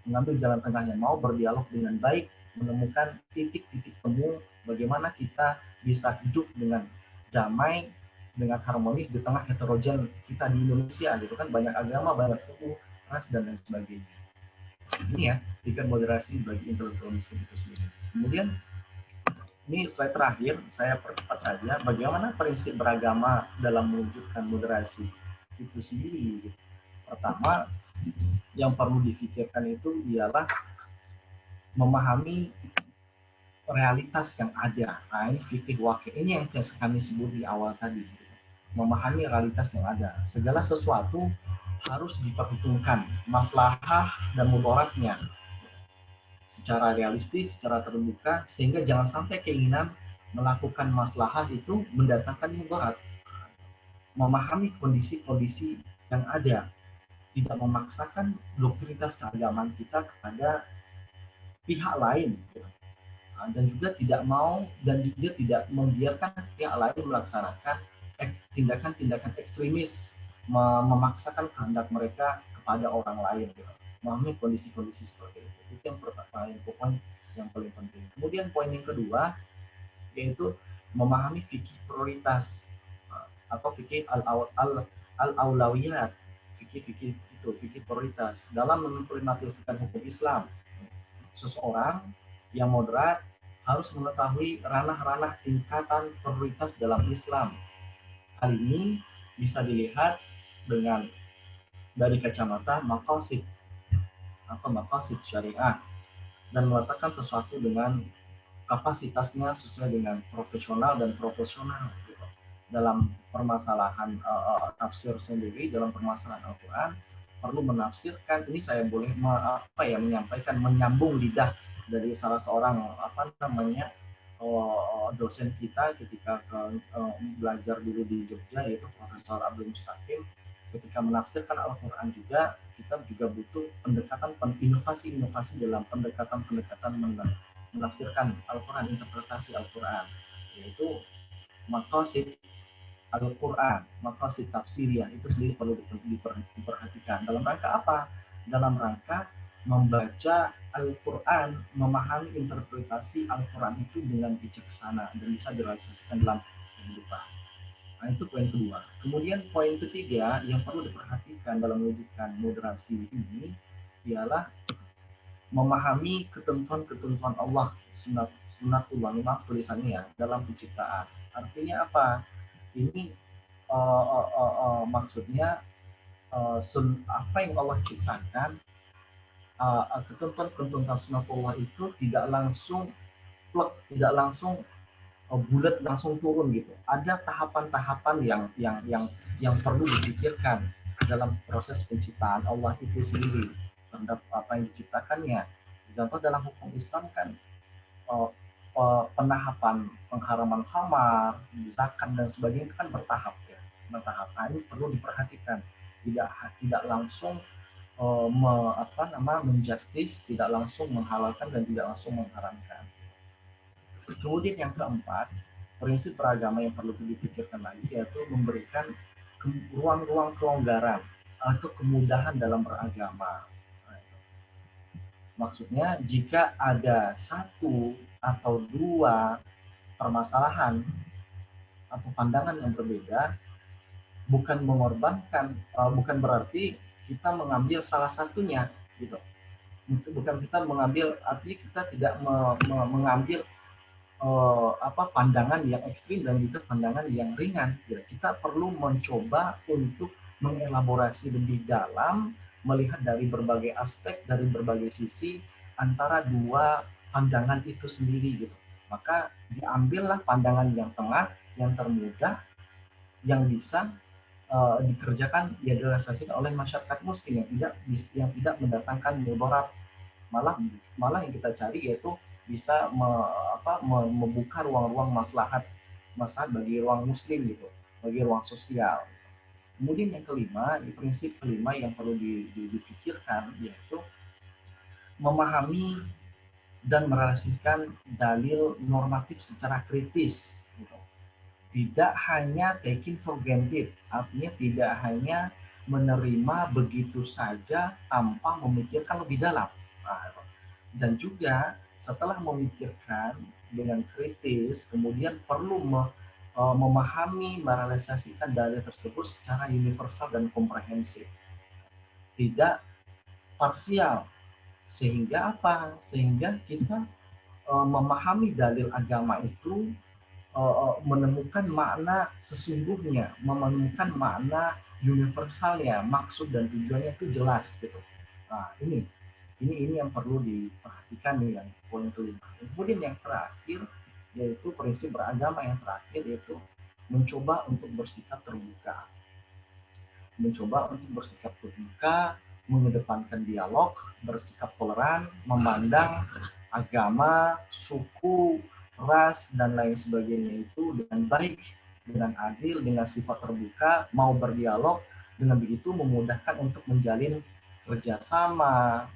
Speaker 2: Mengambil jalan tengahnya, mau berdialog dengan baik, menemukan titik-titik temu bagaimana kita bisa hidup dengan damai, dengan harmonis di tengah heterogen kita di Indonesia gitu kan, banyak agama, banyak suku, ras dan lain sebagainya. Ini ya tingkat moderasi bagi intelektual muslim itu sendiri. Kemudian ini slide terakhir, saya percepat saja bagaimana prinsip beragama dalam mewujudkan moderasi itu sendiri. Pertama, yang perlu difikirkan itu ialah memahami realitas yang ada. Nah, ini fikih wakil. Ini yang kami sebut di awal tadi. Memahami realitas yang ada. Segala sesuatu harus diperhitungkan maslahah dan mudaratnya secara realistis, secara terbuka, sehingga jangan sampai keinginan melakukan maslahah itu mendatangkan mudarat. Memahami kondisi-kondisi yang ada, tidak memaksakan doktrinitas keagamaan kita kepada pihak lain, dan juga tidak mau dan juga tidak membiarkan pihak lain melaksanakan tindakan-tindakan ekstremis, memaksakan kehendak mereka kepada orang lain. Memahami kondisi-kondisi seperti itu yang pertama, yang poin yang paling penting. Kemudian poin yang kedua yaitu memahami fikih prioritas atau fikih al-aulawiyat, fikih itu fikih prioritas dalam mengimplementasikan hukum Islam. Seseorang yang moderat harus mengetahui ranah-ranah tingkatan prioritas dalam Islam. Hal ini bisa dilihat dengan dari kacamata maqasid atau maqasid syariah dan meletakkan sesuatu dengan kapasitasnya sesuai dengan profesional dan proporsional gitu. Dalam permasalahan tafsir sendiri, dalam permasalahan Al-Quran perlu menafsirkan. Ini saya boleh menyampaikan, menyambung lidah dari salah seorang dosen kita ketika belajar dulu di Jogja, yaitu Profesor Abdul Mustaqim. Ketika menafsirkan Al-Quran juga, kita juga butuh pendekatan inovasi dalam pendekatan menafsirkan Al-Quran, interpretasi Al-Quran, yaitu maqasid Al-Quran, maqasid tafsiriyah itu sendiri perlu diperhatikan. Dalam rangka apa? Dalam rangka membaca Al-Quran, memahami interpretasi Al-Quran itu dengan bijaksana dan bisa direalisasikan dalam kehidupan. Nah, itu poin kedua. Kemudian poin ketiga yang perlu diperhatikan dalam mewujudkan moderasi ini ialah memahami ketentuan-ketentuan Allah, sunatullah, maaf tulisannya ya, dalam penciptaan. Artinya apa? Ini maksudnya apa yang Allah ciptakan, ketentuan-ketentuan sunatullah itu tidak langsung plek, tidak langsung bulat langsung turun gitu. Ada tahapan-tahapan yang perlu dipikirkan dalam proses penciptaan Allah itu sendiri terhadap apa yang diciptakannya. Contoh dalam hukum Islam kan penahapan pengharaman khamar, zakat dan sebagainya itu kan bertahap ya, bertahap. Nah, ini perlu diperhatikan, tidak langsung menjustis, tidak langsung menghalalkan dan tidak langsung mengharamkan. Kemudian yang keempat, prinsip beragama yang perlu dipikirkan lagi yaitu memberikan ruang-ruang kelonggaran atau kemudahan dalam beragama. Maksudnya jika ada satu atau dua permasalahan atau pandangan yang berbeda, bukan mengorbankan, bukan berarti kita mengambil salah satunya, gitu. Bukan kita mengambil, artinya kita tidak mengambil pandangan yang ekstrim dan juga pandangan yang ringan. Ya, kita perlu mencoba untuk mengelaborasi lebih dalam, melihat dari berbagai aspek, dari berbagai sisi antara dua pandangan itu sendiri gitu. Maka diambillah pandangan yang tengah, yang termudah, yang bisa dikerjakan, direalisasikan oleh masyarakat muslim yang tidak mendatangkan mudarat. Malah yang kita cari yaitu bisa membuka ruang-ruang maslahat bagi ruang muslim gitu, bagi ruang sosial. Kemudian yang kelima, prinsip kelima yang perlu dipikirkan yaitu memahami dan merealisasikan dalil normatif secara kritis gitu. Tidak hanya taking for granted, artinya tidak hanya menerima begitu saja tanpa memikirkan lebih dalam. Dan juga setelah memikirkan dengan kritis, kemudian perlu memahami, merealisasikan dalil tersebut secara universal dan komprehensif. Tidak parsial. Sehingga apa? Sehingga kita memahami dalil agama itu menemukan makna sesungguhnya, menemukan makna universalnya, maksud dan tujuannya itu jelas gitu. Nah, ini Ini yang perlu diperhatikan nih, yang poin kelima. Kemudian yang terakhir yaitu prinsip beragama yang terakhir, yaitu mencoba untuk bersikap terbuka. Mencoba untuk bersikap terbuka, mengedepankan dialog, bersikap toleran, memandang agama, suku, ras, dan lain sebagainya itu dengan baik, dengan adil, dengan sifat terbuka, mau berdialog, dengan begitu memudahkan untuk menjalin kerjasama,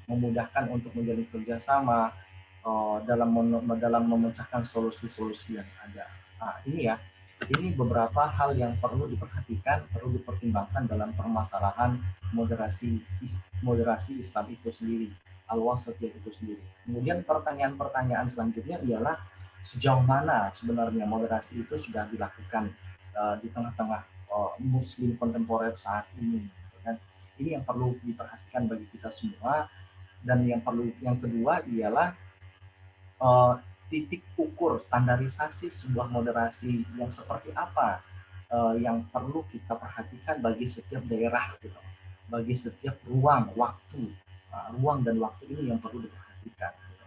Speaker 2: dalam memecahkan solusi-solusi yang ada. Nah, ini beberapa hal yang perlu diperhatikan, perlu dipertimbangkan dalam permasalahan moderasi Islam itu sendiri, al-wasatiyah itu sendiri. Kemudian pertanyaan-pertanyaan selanjutnya ialah sejauh mana sebenarnya moderasi itu sudah dilakukan di tengah-tengah Muslim kontemporer saat ini. Kan? Ini yang perlu diperhatikan bagi kita semua. Dan yang kedua ialah titik ukur standarisasi sebuah moderasi yang seperti apa yang perlu kita perhatikan bagi setiap daerah, gitu, bagi setiap ruang dan waktu ini yang perlu diperhatikan. Gitu.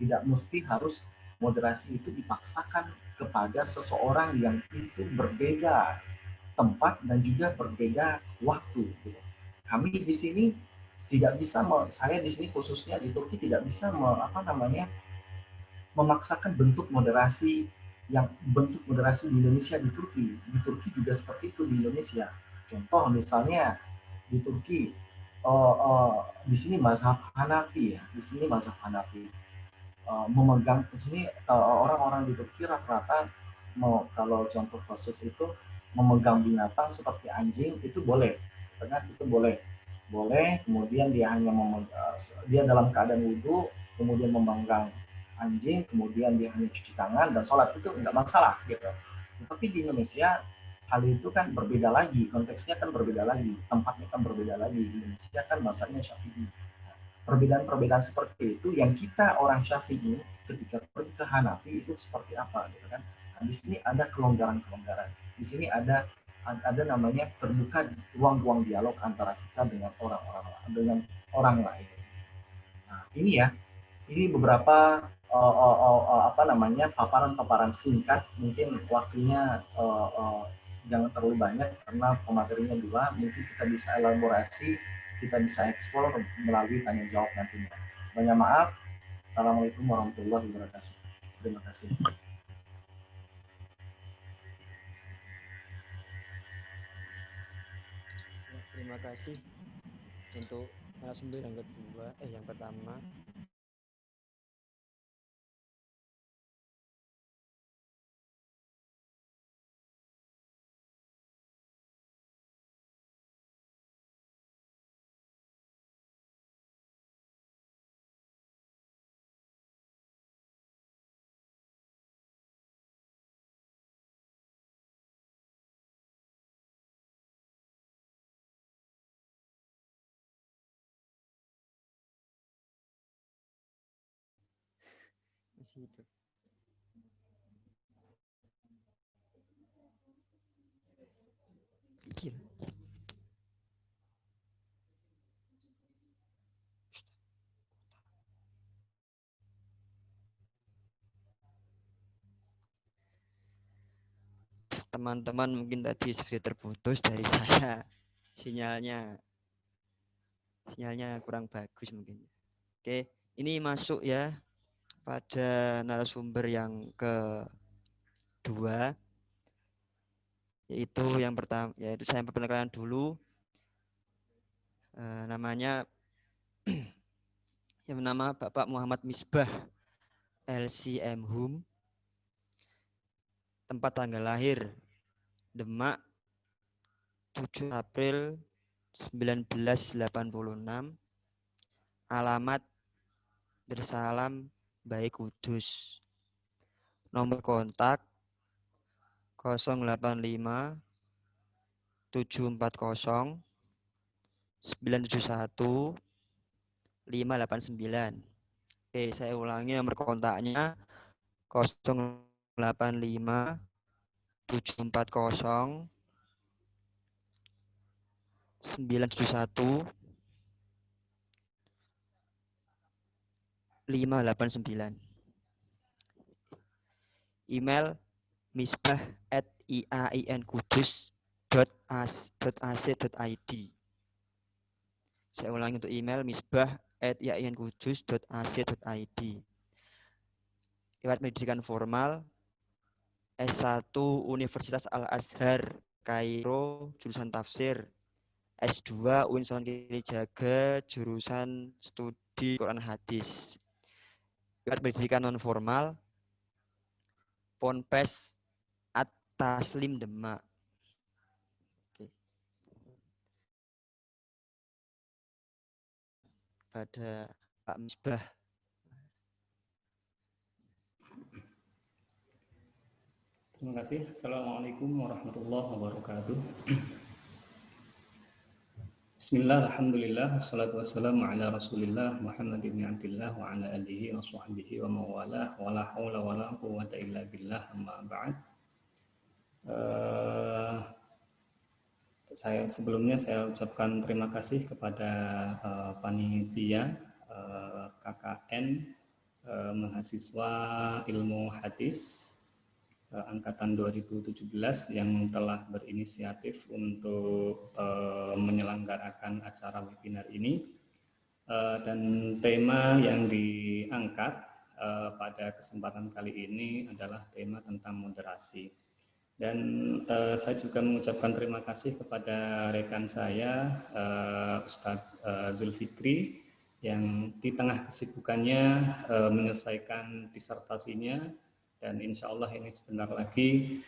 Speaker 2: Tidak mesti harus moderasi itu dipaksakan kepada seseorang yang itu berbeda tempat dan juga berbeda waktu. Gitu. Kami di sini tidak bisa, saya di sini khususnya di Turki tidak bisa memaksakan bentuk moderasi di Indonesia di Turki. Di Turki juga seperti itu di Indonesia. Contoh misalnya di Turki, di sini mazhab Hanafi ya, di sini mazhab Hanafi memegang di sini orang-orang di Turki rata-rata kalau contoh kasus itu memegang binatang seperti anjing itu boleh, kan itu boleh. Kemudian dia dalam keadaan wudhu, kemudian memegang anjing, kemudian dia hanya cuci tangan dan sholat, itu nggak masalah gitu. Tapi di Indonesia hal itu kan berbeda lagi, konteksnya kan berbeda lagi, tempatnya kan berbeda lagi. Di Indonesia kan masanya Syafi'i. Perbedaan-perbedaan seperti itu yang kita orang Syafi'i ketika pergi ke Hanafi itu seperti apa gitu kan. Nah, di sini ada kelonggaran-kelonggaran. Di sini ada namanya terbuka ruang-ruang dialog antara kita dengan orang lain. Nah, ini beberapa paparan-paparan singkat, mungkin waktunya jangan terlalu banyak karena pematerinya dua, mungkin kita bisa elaborasi, kita bisa eksplor melalui tanya jawab nantinya. Banyak maaf. Assalamualaikum warahmatullahi wabarakatuh. Terima kasih.
Speaker 1: Terima kasih untuk narasumber yang pertama. Masih hidup. Pikir. Teman-teman mungkin tadi sedikit terputus dari saya. Sinyalnya kurang bagus mungkin. Oke, ini masuk ya pada narasumber yang kedua, yaitu yang pertama, yaitu saya perkenalkan dulu, namanya yang bernama Bapak Muhammad Misbah LCM Hum, tempat tanggal lahir Demak 7 April 1986, alamat Darussalam Baik Kudus, nomor kontak 085 740 971 589. Oke, saya ulangi nomor kontaknya 085 740 971 589. Email misbah@iainkudus.ac.id. Saya ulangi untuk email misbah@iainkudus.ac.id. Lewat pendidikan formal S1 Universitas Al-Azhar Kairo jurusan tafsir, S2 UIN Sunan Kalijaga jurusan studi Quran Hadis. Lewat pendidikan non formal Ponpes At-Taslim Demak. Oke. Pada Pak Misbah.
Speaker 3: Terima kasih. Assalamualaikum warahmatullahi wabarakatuh. Bismillah, alhamdulillah, wassalatu wassalamu ala rasulillah Muhammad ibn Abdillah wa ala alihi wa sahbihi wa mawalah wa la hawla wa la quwwata illa billah amma ba'd. Sebelumnya saya ucapkan terima kasih kepada panitia KKN mahasiswa ilmu hadis angkatan 2017 yang telah berinisiatif untuk menyelenggarakan acara webinar ini, dan tema yang diangkat pada kesempatan kali ini adalah tema tentang moderasi. Dan saya juga mengucapkan terima kasih kepada rekan saya Ustadz Zulfikri yang di tengah kesibukannya menyelesaikan disertasinya. Dan insya Allah ini sebentar lagi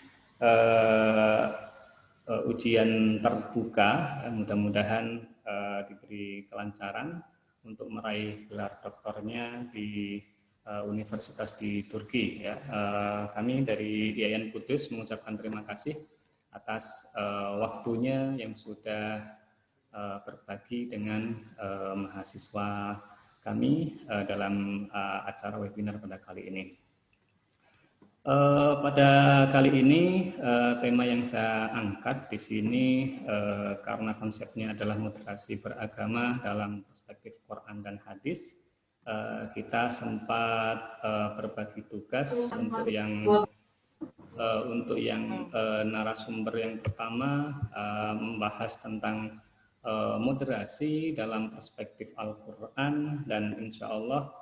Speaker 3: ujian terbuka, mudah-mudahan diberi kelancaran untuk meraih gelar doktornya di universitas di Turki. Ya. Kami dari IAIN Kudus mengucapkan terima kasih atas waktunya yang sudah berbagi dengan mahasiswa kami dalam acara webinar pada kali ini. Pada kali ini tema yang saya angkat di sini karena konsepnya adalah moderasi beragama dalam perspektif Quran dan hadis. Kita sempat berbagi tugas untuk yang narasumber yang pertama membahas tentang moderasi dalam perspektif Al-Quran, dan insya Allah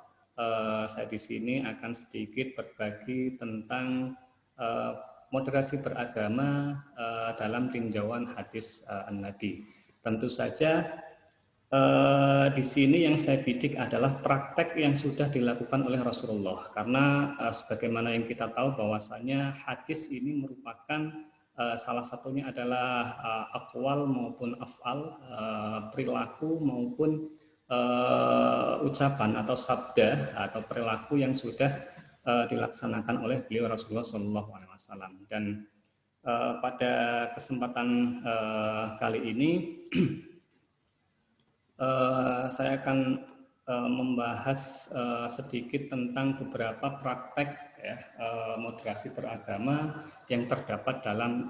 Speaker 3: saya di sini akan sedikit berbagi tentang moderasi beragama dalam tinjauan hadis An-Nabi. Tentu saja di sini yang saya bidik adalah praktek yang sudah dilakukan oleh Rasulullah, karena sebagaimana yang kita tahu bahwasanya hadis ini merupakan salah satunya adalah aqwal maupun af'al, perilaku maupun ucapan atau sabda atau perilaku yang sudah dilaksanakan oleh beliau Rasulullah SAW. Dan pada kesempatan kali ini saya akan membahas sedikit tentang beberapa praktek moderasi beragama yang terdapat dalam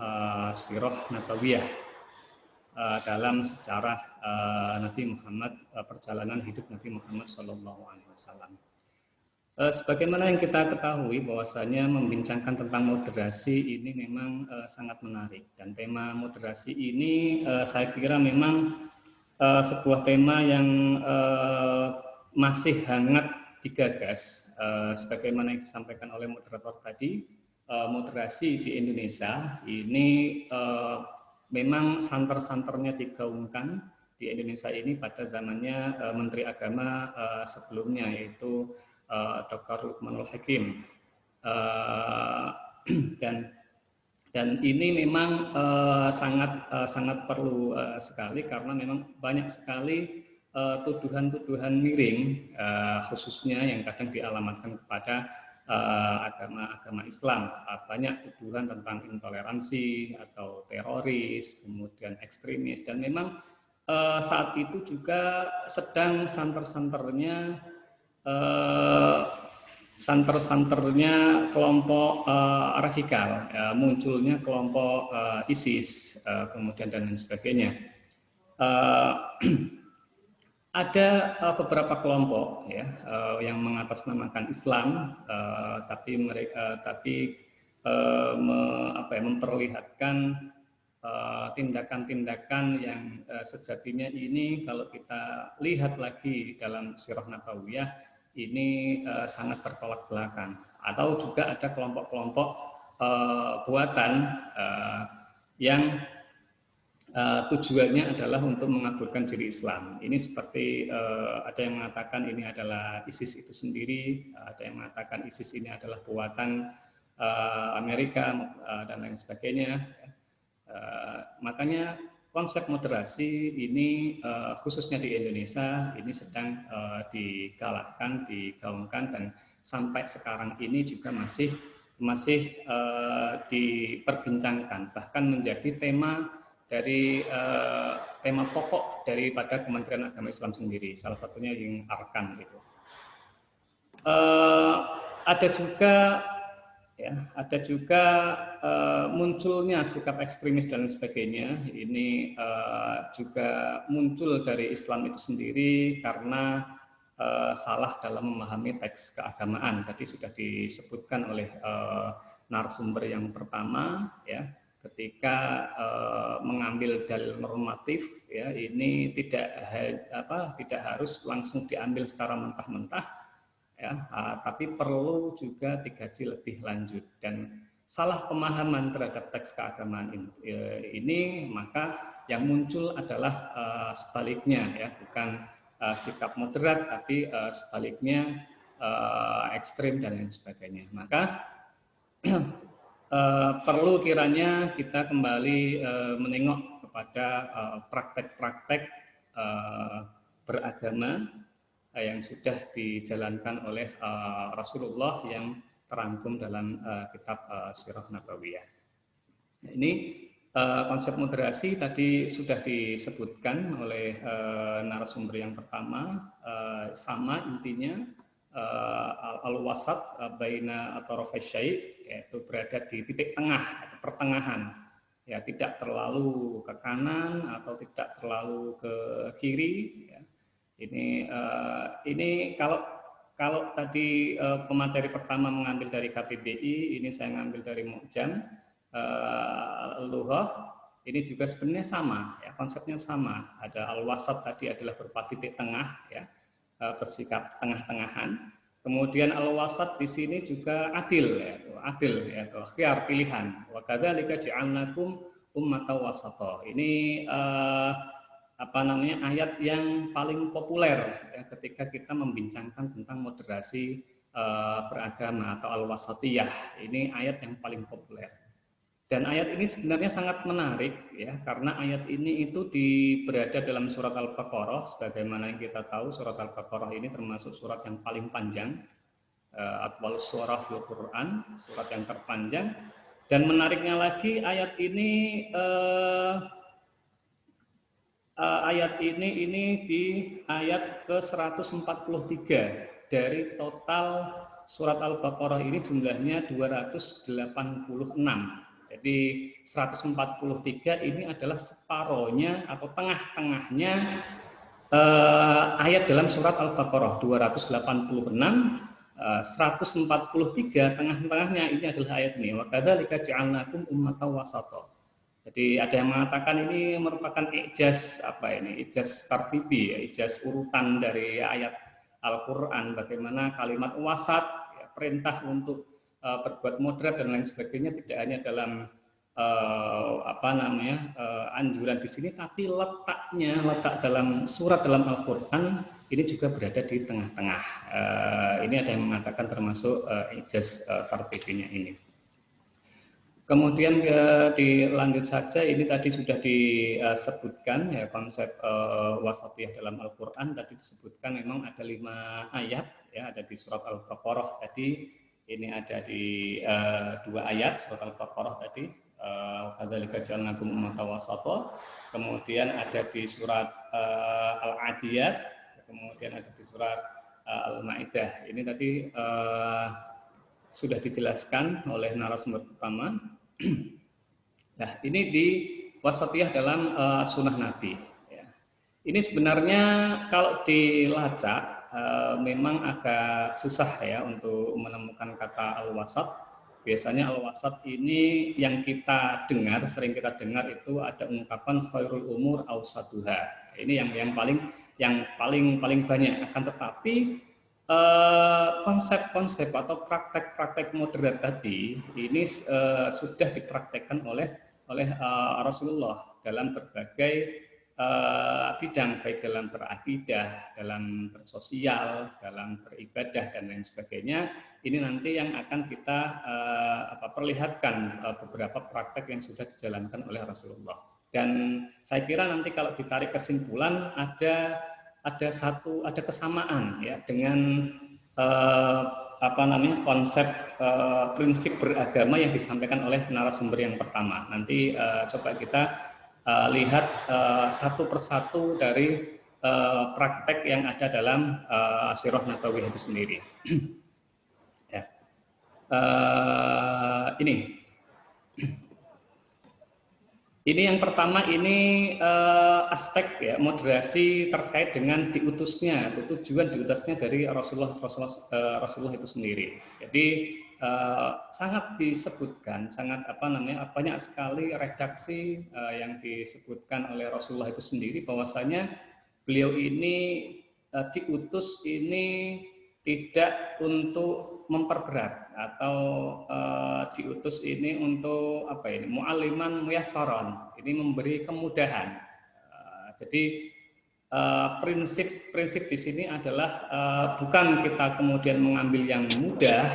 Speaker 3: sirah nabawiyah, dalam sejarah Nabi Muhammad, perjalanan hidup Nabi Muhammad SAW. Sebagaimana yang kita ketahui bahwasanya membincangkan tentang moderasi ini memang sangat menarik, dan tema moderasi ini saya kira memang sebuah tema yang masih hangat digagas, sebagaimana yang disampaikan oleh moderator tadi. Moderasi di Indonesia ini memang santer-santernya digaungkan di Indonesia ini pada zamannya Menteri Agama sebelumnya, yaitu Dr. Lukmanul Hakim, dan ini memang sangat perlu sekali, karena memang banyak sekali tuduhan-tuduhan miring, khususnya yang kadang dialamatkan kepada agama Islam. Banyak tuduhan tentang intoleransi atau teroris, kemudian ekstremis, dan memang saat itu juga sedang santer-santernya kelompok radikal, munculnya kelompok ISIS, kemudian dan lain sebagainya. Ada beberapa kelompok ya yang mengatasnamakan Islam, tapi mereka memperlihatkan tindakan-tindakan yang sejatinya ini kalau kita lihat lagi dalam Sirah Nabawiyah ini sangat bertolak belakang. Atau juga ada kelompok-kelompok buatan yang tujuannya adalah untuk mengaburkan diri Islam. Ini seperti ada yang mengatakan ini adalah ISIS itu sendiri, ada yang mengatakan ISIS ini adalah buatan Amerika dan lain sebagainya. Makanya konsep moderasi ini khususnya di Indonesia ini sedang digalakkan, digaungkan, dan sampai sekarang ini juga masih diperbincangkan, bahkan menjadi tema pokok daripada Kementerian Agama Islam sendiri, salah satunya yang Arkan itu. Ada juga munculnya sikap ekstremis dan sebagainya. Ini juga muncul dari Islam itu sendiri karena salah dalam memahami teks keagamaan. Tadi sudah disebutkan oleh narasumber yang pertama, ya. Ketika mengambil dalil normatif, ya, ini tidak harus langsung diambil secara mentah-mentah, ya, tapi perlu juga dikaji lebih lanjut. Dan salah pemahaman terhadap teks keagamaan ini maka yang muncul adalah sebaliknya, ya, bukan sikap moderat, tapi sebaliknya ekstrim dan lain sebagainya. Maka perlu kiranya kita kembali menengok kepada praktek-praktek beragama yang sudah dijalankan oleh Rasulullah yang terangkum dalam kitab Sirah Nabawiyah. Nah, ini konsep moderasi tadi sudah disebutkan oleh narasumber yang pertama, sama intinya al-wasat baina atrafai syai', yaitu berada di titik tengah atau pertengahan, ya, tidak terlalu ke kanan atau tidak terlalu ke kiri, ya. Ini kalau tadi pemateri pertama mengambil dari KPBI, ini saya ngambil dari Mu'jam Lughah, ini juga sebenarnya sama, ya, konsepnya sama. Ada al-wasat tadi adalah berupa titik tengah, ya, bersikap tengah-tengahan. Kemudian al-wasat di sini juga adil, ya, khiyar, pilihan. Wa kadzalika ja'alnakum ummatan wasata. Ini ayat yang paling populer, ya, ketika kita membincangkan tentang moderasi beragama atau al-wasatiyah. Ini ayat yang paling populer. Dan ayat ini sebenarnya sangat menarik, ya, karena ayat ini itu berada dalam surat Al-Baqarah. Sebagaimana yang kita tahu, surat Al-Baqarah ini termasuk surat yang paling panjang, atwal surah fil Quran, surat yang terpanjang. Dan menariknya lagi, ayat ini di ayat ke-143 dari total surat Al-Baqarah ini jumlahnya 286. Jadi 143 ini adalah separohnya atau tengah-tengahnya ayat dalam surat Al-Baqarah. 286, 143 tengah-tengahnya ini adalah ayat ini. Wa kadzalika ja'alnakum ummatan wasata. Jadi ada yang mengatakan ini merupakan ijaz ijaz tartibi, ya, ijaz urutan dari ayat Al-Qur'an, bagaimana kalimat wasat, ya, perintah untuk berbuat moderat dan lain sebagainya tidak hanya dalam anjuran di sini, tapi letak dalam surat dalam Al-Qur'an ini juga berada di tengah-tengah. Ini ada yang mengatakan termasuk ijaz tartibinya ini. Kemudian dilanjut saja, ini tadi sudah disebutkan, ya, konsep wasatiyah dalam Al-Qur'an. Tadi disebutkan memang ada 5 ayat, ya, ada di surat Al-Baqarah tadi. Ini ada di 2 ayat surat Al-Baqarah tadi, kadzalika ja'alnakum ummatan wasata. Kemudian ada di surat Al-Adiyat, kemudian ada di surat Al-Maidah. Ini tadi sudah dijelaskan oleh narasumber pertama. Nah, ini di wasatiyah dalam sunnah Nabi, ya. Ini sebenarnya kalau dilacak memang agak susah ya untuk menemukan kata al-wasat. Biasanya al-wasat ini yang kita dengar, sering kita dengar itu ada ungkapan khairul umur awsaduha. Ini yang paling banyak. Akan tetapi konsep-konsep atau praktek-praktek moderat tadi ini sudah dipraktekkan oleh Rasulullah dalam berbagai bidang, baik dalam berakidah, dalam bersosial, dalam beribadah dan lain sebagainya. Ini nanti yang akan kita perlihatkan beberapa praktek yang sudah dijalankan oleh Rasulullah. Dan saya kira nanti kalau ditarik kesimpulan ada kesamaan ya dengan konsep prinsip beragama yang disampaikan oleh narasumber yang pertama. Nanti coba kita lihat satu persatu dari praktek yang ada dalam Sirah Nabawiyah itu sendiri. Ya. Ini yang pertama, ini aspek ya moderasi terkait dengan diutusnya, tujuan diutusnya dari Rasulullah itu sendiri. Jadi sangat disebutkan, banyak sekali redaksi yang disebutkan oleh Rasulullah itu sendiri bahwasanya beliau ini diutus ini tidak untuk memperberat atau diutus ini untuk mu'alliman muyassaron, ini memberi kemudahan. Jadi prinsip di sini adalah bukan kita kemudian mengambil yang mudah,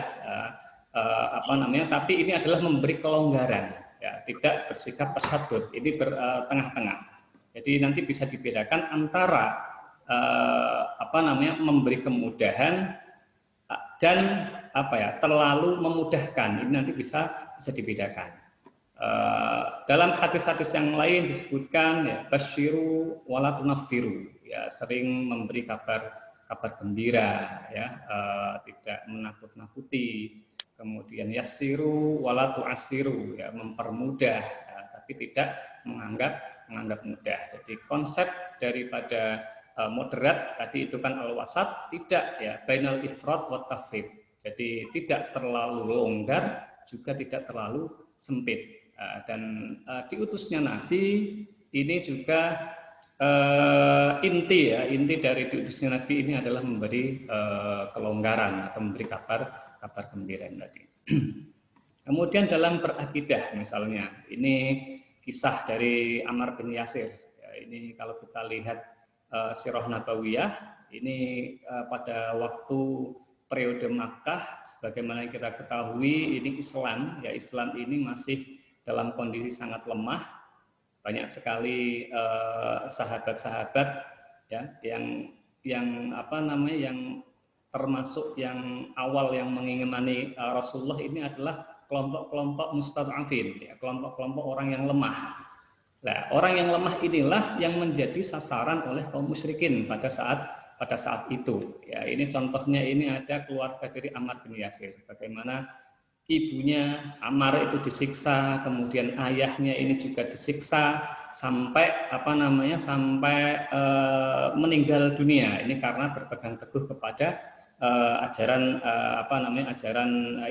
Speaker 3: tapi ini adalah memberi kelonggaran, ya, tidak bersikap tasyadud, ini tengah-tengah. Jadi nanti bisa dibedakan antara memberi kemudahan dan terlalu memudahkan. Ini nanti bisa dibedakan. Dalam hadis-hadis yang lain disebutkan ya basyiru wala tunaffiru, ya, sering memberi kabar gembira, ya, tidak menakut-nakuti. Kemudian yassiru wala tu'assiru, ya, mempermudah, ya, tapi tidak menganggap mudah. Jadi konsep daripada moderat tadi itu kan al-wasat, tidak ya bainal ifrat wa tafrid. Jadi tidak terlalu longgar juga tidak terlalu sempit. Dan diutusnya Nabi ini juga inti dari diutusnya Nabi ini adalah memberi kelonggaran atau memberi kabar gembira tadi. Kemudian dalam berakidah misalnya, ini kisah dari Ammar bin Yasir. Ya, ini kalau kita lihat Sirah Nabawiyah, ini pada waktu periode Makkah, sebagaimana kita ketahui, ini Islam ini masih dalam kondisi sangat lemah. Banyak sekali sahabat-sahabat ya yang termasuk yang awal yang mengimani Rasulullah ini adalah kelompok-kelompok mustad'afin, ya, kelompok-kelompok orang yang lemah. Nah, orang yang lemah inilah yang menjadi sasaran oleh kaum musyrikin pada saat itu. Ya, ini contohnya ini ada keluarga dari Ammar bin Yasir. Bagaimana ibunya Ammar itu disiksa, kemudian ayahnya ini juga disiksa sampai meninggal dunia. Ini karena berpegang teguh kepada ajaran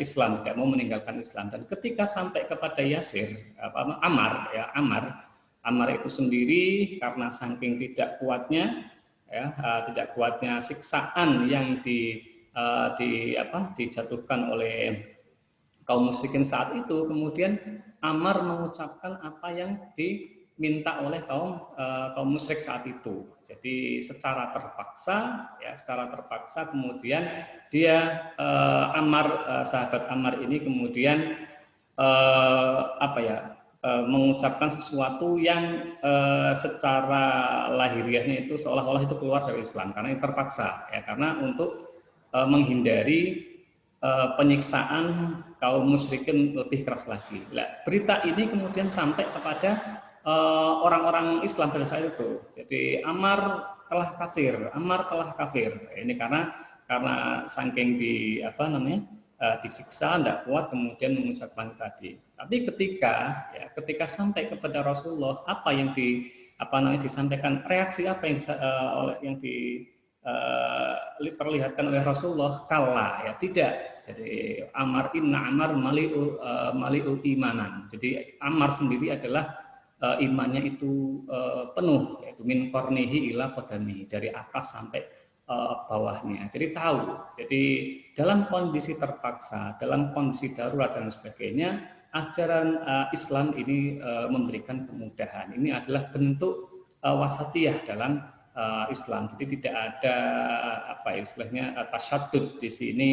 Speaker 3: Islam, tidak mau meninggalkan Islam. Dan ketika sampai kepada Yasir, Ammar itu sendiri karena saking tidak kuatnya siksaan yang dijatuhkan oleh kaum musyrikin saat itu, kemudian Ammar mengucapkan apa yang diminta oleh kaum musyrik saat itu. Jadi secara terpaksa kemudian dia sahabat Ammar ini kemudian mengucapkan sesuatu yang secara lahiriahnya itu seolah-olah itu keluar dari Islam karena itu terpaksa, ya, karena untuk menghindari penyiksaan kaum musyrikin lebih keras lagi. Nah, berita ini kemudian sampai kepada orang-orang Islam pada saat itu. Jadi Ammar telah kafir. Ini karena saking disiksa, tidak kuat, kemudian mengucapkan tadi. Tapi ketika sampai kepada Rasulullah, apa yang disampaikan, reaksi apa yang diperlihatkan oleh Rasulullah? Kala, ya tidak. Jadi inna Ammar mali'u imanan. Jadi Ammar sendiri adalah imannya itu penuh, yaitu min qarnihi ila qadamihi, dari atas sampai bawahnya. Jadi tahu. Jadi dalam kondisi terpaksa, dalam kondisi darurat dan sebagainya, ajaran Islam ini memberikan kemudahan. Ini adalah bentuk wasatiyah dalam Islam. Jadi tidak ada tasyaddud di sini.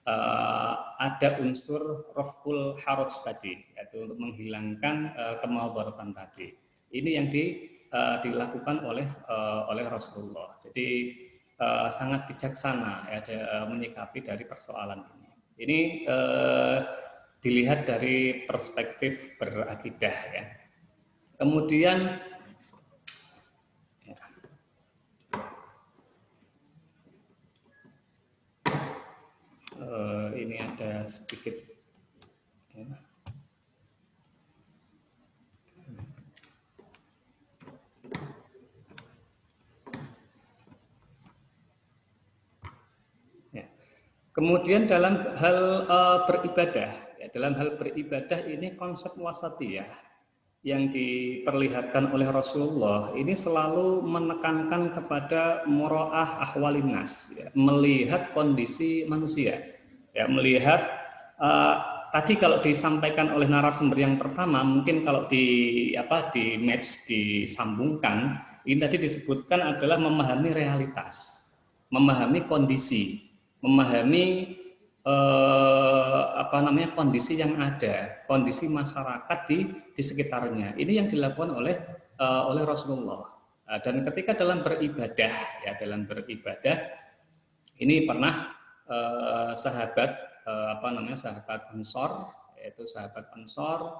Speaker 3: Ada unsur raf'ul haraj tadi, yaitu untuk menghilangkan kemudaratan tadi. Ini yang dilakukan oleh Rasulullah. Jadi sangat bijaksana ya, menyikapi dari persoalan ini. Ini dilihat dari perspektif berakidah ya. Kemudian ini ada sedikit ya. Kemudian dalam hal beribadah, ya, dalam hal beribadah ini konsep wasatiyah yang diperlihatkan oleh Rasulullah ini selalu menekankan kepada mura'ah ahwalin nas, ya, melihat kondisi manusia, ya, melihat tadi kalau disampaikan oleh narasumber yang pertama, mungkin kalau disambungkan, ini tadi disebutkan adalah memahami realitas, memahami kondisi, memahami kondisi yang ada, kondisi masyarakat di sekitarnya. Ini yang dilakukan oleh Rasulullah. Dan ketika dalam beribadah, ini pernah sahabat Ansor, yaitu sahabat Ansor,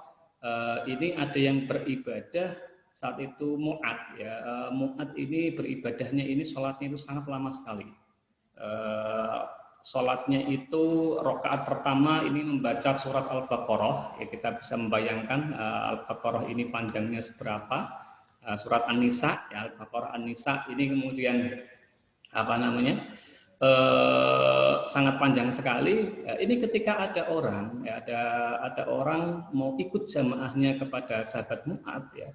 Speaker 3: ini ada yang beribadah saat itu Mu'ad, ya. Mu'ad ini beribadahnya ini sholatnya itu sangat lama sekali. Sholatnya itu rakaat pertama ini membaca surat Al-Baqarah, ya, kita bisa membayangkan Al-Baqarah ini panjangnya seberapa. Surat An-Nisa, ya, Al-Baqarah An-Nisa ini kemudian sangat panjang sekali. Ini ketika ada orang, ya, ada orang mau ikut jamaahnya kepada sahabat Mu'ad, ya,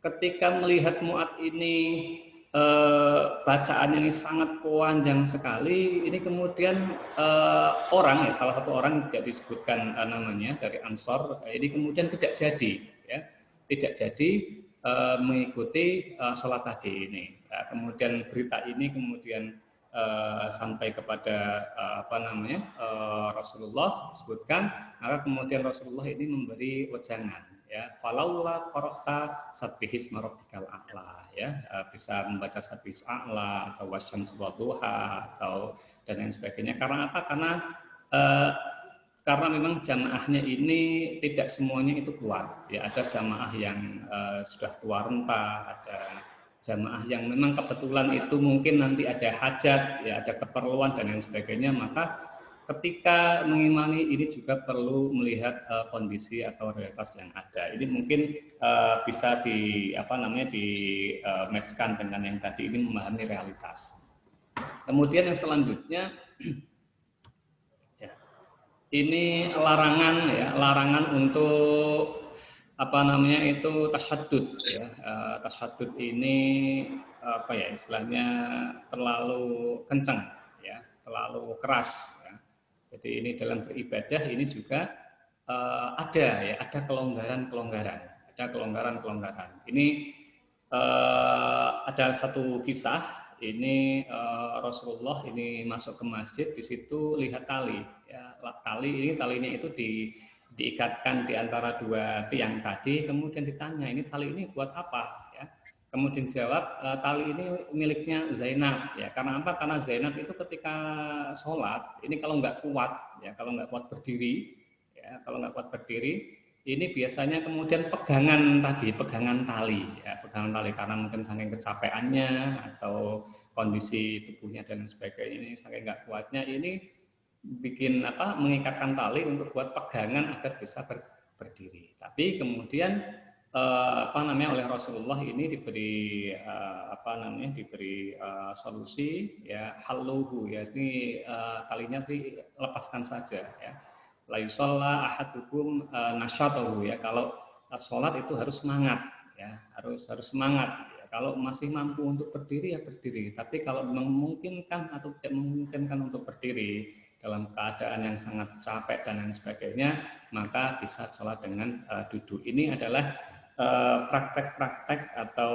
Speaker 3: ketika melihat Mu'ad ini bacaan ini sangat panjang sekali, ini kemudian salah satu orang tidak disebutkan namanya dari Ansor, ini kemudian tidak jadi mengikuti sholat tadi ini. Kemudian berita ini kemudian sampai kepada Rasulullah disebutkan, maka kemudian Rasulullah ini memberi wejangan, ya, falaula qara'ta sabbihisma rabbikal a'la, ya, bisa membaca sabbihis a'la atau wasyamsi wadduha atau dan lain sebagainya. Karena apa? Karena memang jamaahnya ini tidak semuanya itu kuat, ya, ada jamaah yang sudah tua renta, ada jamaah yang memang kebetulan itu mungkin nanti ada hajat, ya, ada keperluan dan lain sebagainya. Maka ketika mengimani ini juga perlu melihat kondisi atau realitas yang ada. Ini mungkin bisa matchkan dengan yang tadi, ini memahami realitas. Kemudian yang selanjutnya ya, ini larangan untuk tasyaddud, ya. Tasyaddud ini istilahnya terlalu kencang, ya, terlalu keras. Jadi ini dalam beribadah ini juga ada kelonggaran. Ini ada satu kisah, ini Rasulullah ini masuk ke masjid, di situ lihat tali, ya, talinya itu diikatkan di antara dua tiang tadi, kemudian ditanya, ini tali ini buat apa, ya. Kemudian jawab, tali ini miliknya Zainab, ya. Karena apa? Karena Zainab itu ketika sholat ini kalau nggak kuat berdiri, ya, ini biasanya kemudian pegangan tali, ya, karena mungkin saking kecapeannya atau kondisi tubuhnya dan sebagainya, ini saking nggak kuatnya, ini bikin mengikatkan tali untuk buat pegangan agar bisa berdiri. Tapi kemudian oleh Rasulullah ini diberi diberi solusi ya, haluhu ya, ini kalinya sih lepaskan saja ya. La yusalla ahadukum nasyatahu ya, kalau sholat itu harus semangat ya, harus semangat ya. Kalau masih mampu untuk berdiri ya berdiri, tapi kalau memungkinkan atau tidak memungkinkan untuk berdiri dalam keadaan yang sangat capek dan lain sebagainya, maka bisa sholat dengan duduk. Ini adalah praktek-praktek atau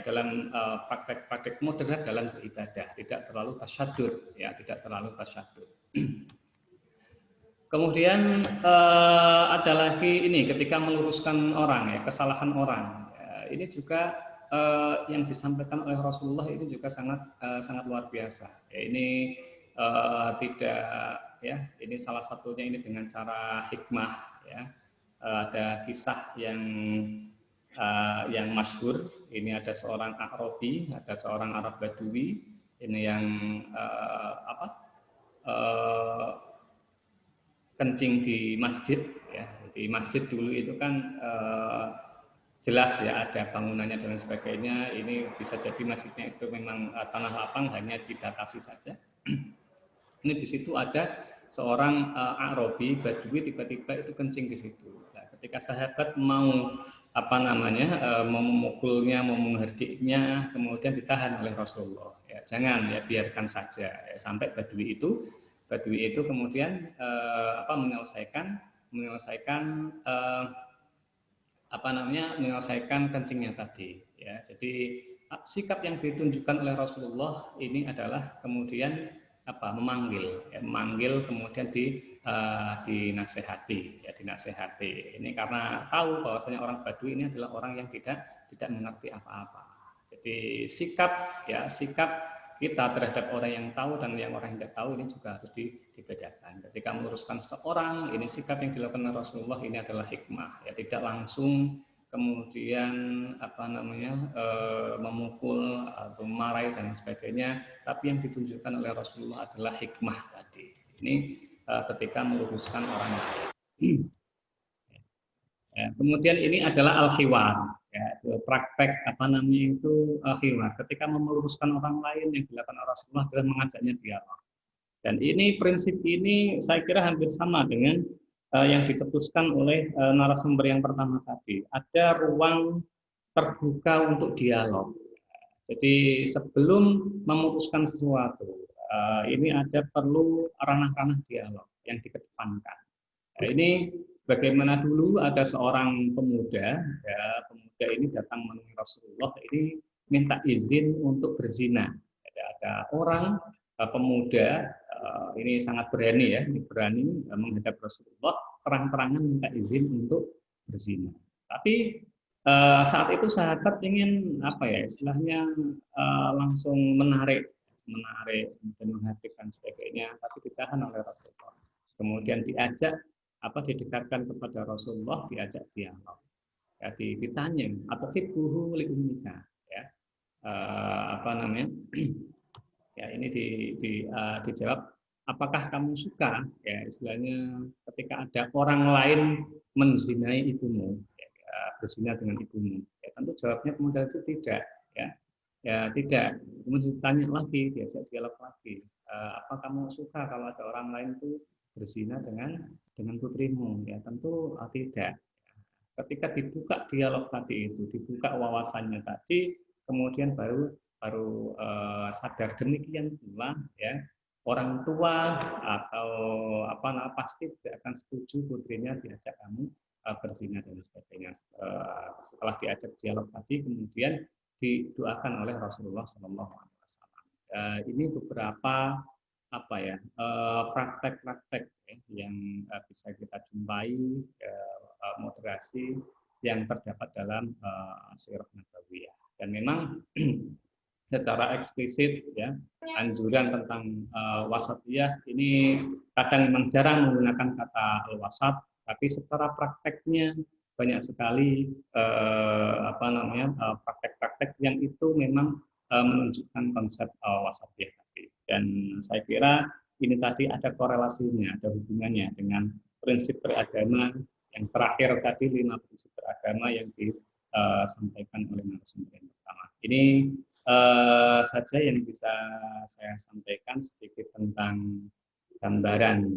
Speaker 3: dalam praktek-praktek moderat dalam beribadah, tidak terlalu tasyadud ya, tidak terlalu tasyadud. Kemudian ada lagi ini ketika meluruskan orang ya, kesalahan orang. Ini juga yang disampaikan oleh Rasulullah ini juga sangat luar biasa. Ya, ini tidak ya, ini salah satunya ini dengan cara hikmah ya. Ada kisah yang masyhur. Ini ada seorang A'rabi, ada seorang Arab Badui ini yang kencing di masjid ya. Di masjid dulu itu kan jelas ya ada bangunannya dan lain sebagainya. Ini bisa jadi masjidnya itu memang tanah lapang, hanya dibatasi saja. Ini di situ ada seorang A'rabi Badui tiba-tiba itu kencing di situ. Nah, ketika sahabat mau mau memukulnya, mau mengherdiknya, kemudian ditahan oleh Rasulullah. Ya, jangan ya, biarkan saja ya, sampai Badui itu kemudian menyelesaikan kencingnya tadi ya. Jadi sikap yang ditunjukkan oleh Rasulullah ini adalah kemudian memanggil kemudian dinasehati. Ini karena tahu bahwasanya orang Badui ini adalah orang yang tidak mengerti apa-apa. Jadi sikap kita terhadap orang yang tahu dan yang orang yang tidak tahu ini juga harus dibedakan. Ketika meluruskan seseorang, ini sikap yang dilakukan Rasulullah ini adalah hikmah, ya, tidak langsung kemudian memukul atau memarahi dan sebagainya, tapi yang ditunjukkan oleh Rasulullah adalah hikmah tadi. Ini ketika meluruskan orang lain. Ya, kemudian ini adalah al-khiwar, ya, praktek khiwar. Ketika meluruskan orang lain yang dilakukan Rasulullah adalah mengajaknya dialog. Dan ini prinsip ini saya kira hampir sama dengan yang dicetuskan oleh narasumber yang pertama tadi. Ada ruang terbuka untuk dialog. Jadi sebelum memutuskan sesuatu, ini ada perlu ranah-ranah dialog yang dikedepankan. Nah, ini bagaimana dulu ada seorang pemuda ini datang menemui Rasulullah, ini minta izin untuk berzina. Ada orang pemuda ini sangat berani ya, berani menghadap Rasulullah, terang-terangan minta izin untuk berzina. Tapi saat itu sahabat ingin istilahnya langsung menarik dan menghatikan sebagainya, tapi ditahan oleh Rasulullah. Kemudian didekatkan kepada Rasulullah, diajak dialog. Jadi ditanya, "Atuhibbuhu li ummika?" Ya. Ya, ini dijawab, "Apakah kamu suka?" Ya, istilahnya ketika ada orang lain menzinai ibumu, berzina dengan ibumu. Ya, tentu jawabnya kemudian itu tidak, ya. Ya, tidak. Kemudian ditanya lagi, diajak dialog lagi. Apa kamu suka kalau ada orang lain itu berzina dengan putrimu? Ya, tentu tidak. Ketika dibuka dialog tadi itu, dibuka wawasannya tadi, kemudian baru sadar demikian pula ya, orang tua atau pasti tidak akan setuju putrinya diajak kamu berzina dan sebagainya. Setelah diajak dialog tadi, kemudian didoakan oleh Rasulullah SAW. Ini beberapa praktek-praktek yang bisa kita jumpai, moderasi yang terdapat dalam Sirah Nabawiyah. Dan memang secara eksplisit ya, anjuran tentang wasatiyah ini kadang memang jarang menggunakan kata al-wasat, tapi secara prakteknya banyak sekali praktek-praktek yang itu memang menunjukkan konsep wasatiyah tadi. Dan saya kira ini tadi ada korelasinya, ada hubungannya dengan prinsip beragama Yang terakhir tadi 5 prinsip beragama yang disampaikan oleh narasumber yang pertama. Ini saja yang bisa saya sampaikan sedikit tentang gambaran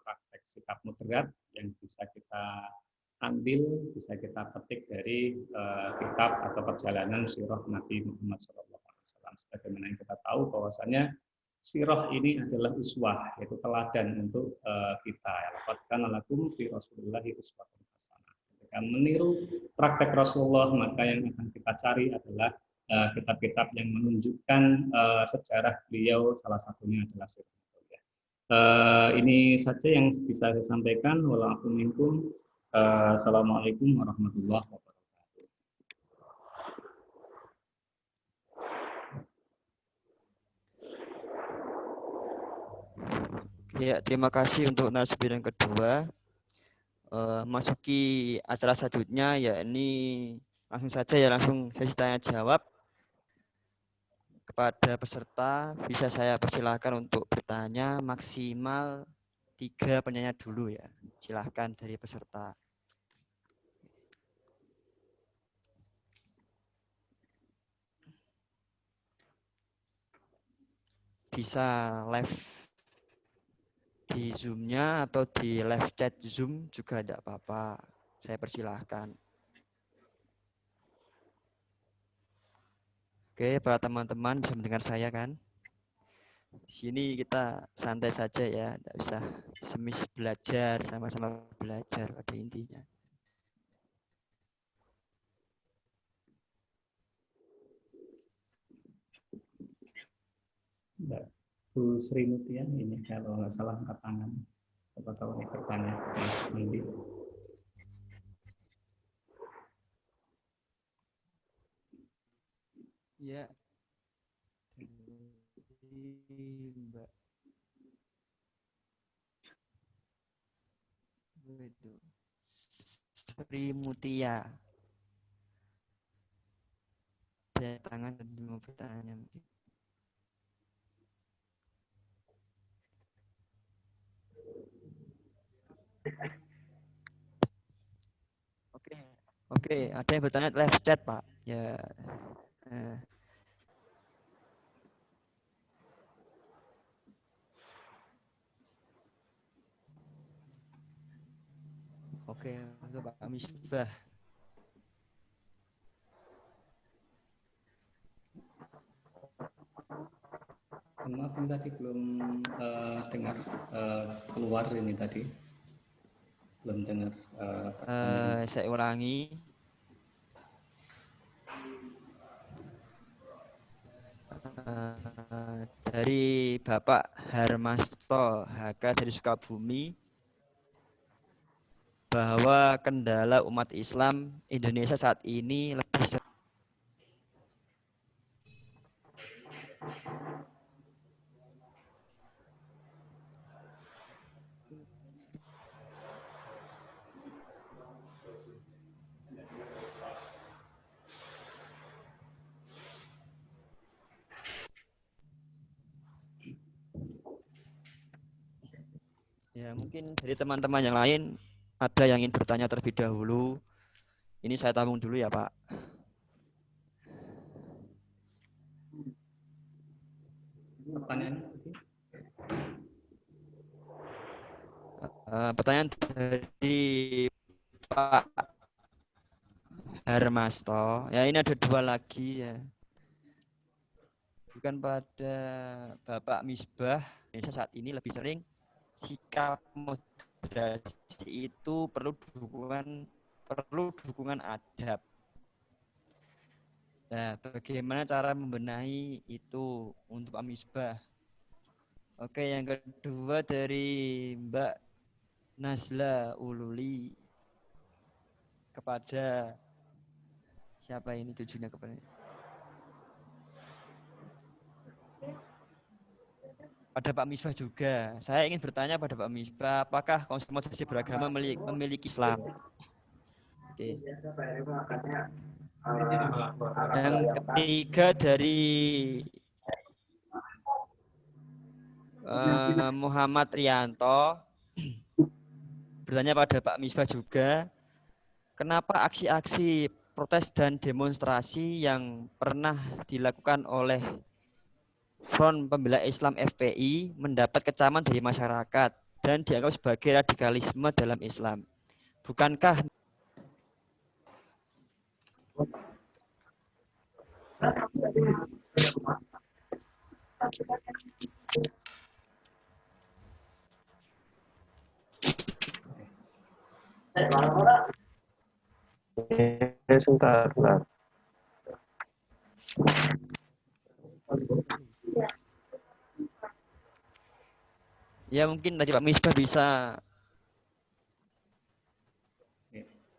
Speaker 3: praktek sikap moderat yang bisa kita ambil, bisa kita petik dari kitab atau perjalanan sirah Nabi Muhammad SAW. Sebagaimana yang kita tahu bahwasanya sirah ini adalah uswah, yaitu teladan untuk kita. Laqad kana lakum fi Rasulillahi uswatun hasanah. Ketika meniru praktek Rasulullah, maka yang akan kita cari adalah kitab-kitab yang menunjukkan sejarah beliau, salah satunya adalah sirah. Ini saja yang bisa saya sampaikan. Wallaahu minkum. Assalamualaikum warahmatullahi wabarakatuh.
Speaker 1: Ya, terima kasih untuk narasumber yang kedua. Masuki acara selanjutnya, yakni langsung saja ya, langsung sesi tanya jawab. Kepada peserta bisa saya persilahkan untuk bertanya, maksimal 3 penanya dulu ya. Silahkan dari peserta. Bisa live di Zoom-nya atau di live chat Zoom juga tidak apa-apa. Saya persilahkan. Oke, para teman-teman bisa mendengar saya kan? Di sini kita santai saja ya, tidak usah semis belajar, sama-sama belajar pada intinya.
Speaker 3: Bu Sri Mutian ini kalau nggak salah angkat tangan. Siapa tahu ini bertanya Mas Nindi.
Speaker 1: Ya. Mbak. Sri Mutia. Saya tangan dan mau bertanya mungkin. Oke, ada yang bertanya live chat, Pak. Ya. Oke, untuk Pak Misbah.
Speaker 3: Maaf, ini tadi belum dengar keluar ini tadi. Belum dengar.
Speaker 1: Saya ulangi. Dari Bapak Harmasto HK dari Sukabumi, bahwa kendala umat Islam Indonesia saat ini lebih ya, mungkin dari teman-teman yang lain ada yang ingin bertanya terlebih dahulu. Ini saya tampung dulu ya, Pak. Pertanyaan dari Pak Harmasto. Ya, ini ada 2 lagi ya. Bukan pada Bapak Misbah, Indonesia saat ini lebih sering sikap moderasi itu perlu dukungan adab. Nah, bagaimana cara membenahi itu untuk Pak Misbah? Oke, yang kedua dari Mbak Nazla Ululi kepada siapa ini tujuannya kepada? Pada Pak Misbah juga. Saya ingin bertanya pada Pak Misbah, apakah konsep moderasi beragama memiliki Islam? Oke. Yang ketiga dari Muhammad Rianto. bertanya pada Pak Misbah juga, kenapa aksi-aksi protes dan demonstrasi yang pernah dilakukan oleh Front Pembela Islam FPI mendapat kecaman dari masyarakat dan dianggap sebagai radikalisme dalam Islam? Bukankah
Speaker 4: Sebentar.
Speaker 1: ya mungkin tadi Pak Misbah bisa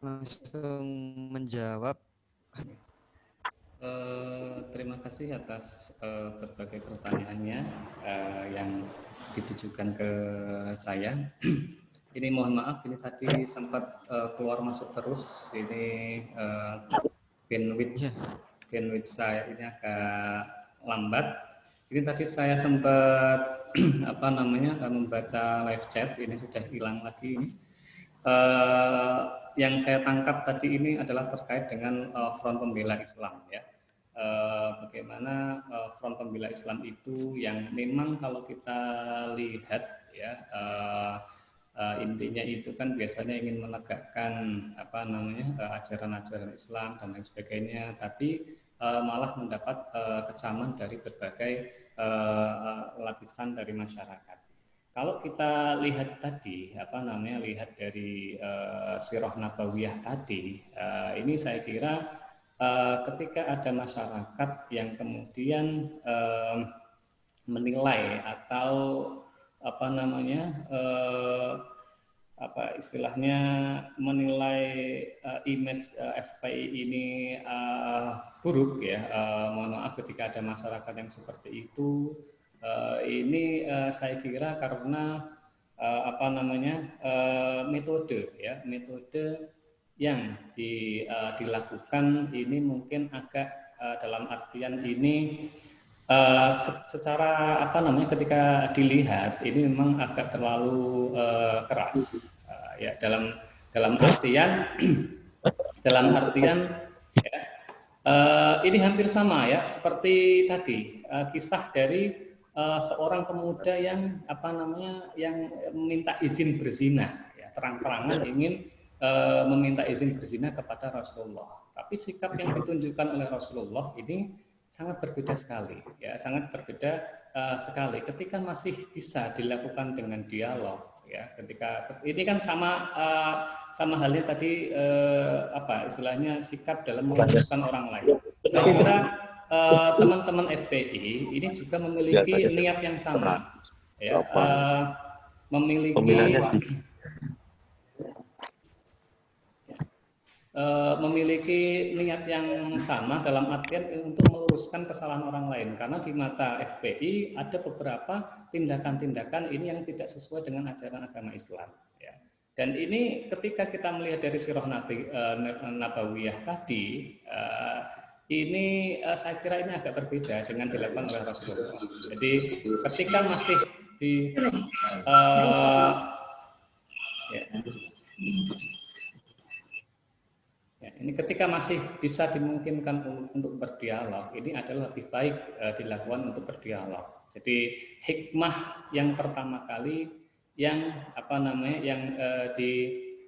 Speaker 1: langsung menjawab.
Speaker 3: Terima kasih atas berbagai pertanyaannya yang ditujukan ke saya. Ini mohon maaf, ini tadi sempat keluar masuk terus. Ini bandwidth saya ini agak lambat. Ini tadi saya sempat membaca live chat, ini sudah hilang lagi ini. Yang saya tangkap tadi ini adalah terkait dengan Front Pembela Islam, ya. Bagaimana Front Pembela Islam itu yang memang kalau kita lihat, ya, intinya itu kan biasanya ingin menegakkan ajaran-ajaran Islam dan lain sebagainya, tapi malah mendapat kecaman dari berbagai lapisan dari masyarakat. Kalau kita lihat tadi, lihat dari Sirah Nabawiyah tadi, ini saya kira ketika ada masyarakat yang kemudian menilai atau istilahnya menilai image FPI ini buruk, ya. Mohon maaf ketika ada masyarakat yang seperti itu. Ini saya kira karena metode yang dilakukan ini mungkin agak dalam artian ini secara ketika dilihat ini memang agak terlalu keras, ya, dalam artian ya, ini hampir sama, ya, seperti tadi kisah dari seorang pemuda yang yang meminta izin berzina, ya, terang-terangan ingin meminta izin berzina kepada Rasulullah, tapi sikap yang ditunjukkan oleh Rasulullah ini sangat berbeda sekali, ya, sangat berbeda sekali. Ketika masih bisa dilakukan dengan dialog, ya, ketika ini kan sama halnya tadi istilahnya sikap dalam meluruskan orang lain. Saya kira teman-teman FPI ini juga memiliki niat yang sama, ya, memiliki niat yang sama dalam artian untuk meluruskan kesalahan orang lain, karena di mata FPI ada beberapa tindakan-tindakan ini yang tidak sesuai dengan ajaran agama Islam, ya. Dan ini ketika kita melihat dari Sirah Nabawiyah tadi, ini saya kira ini agak berbeda dengan dilakukan oleh Rasulullah. Jadi ketika masih di ini ketika masih bisa dimungkinkan untuk berdialog, ini adalah lebih baik dilakukan untuk berdialog. Jadi hikmah yang pertama kali yang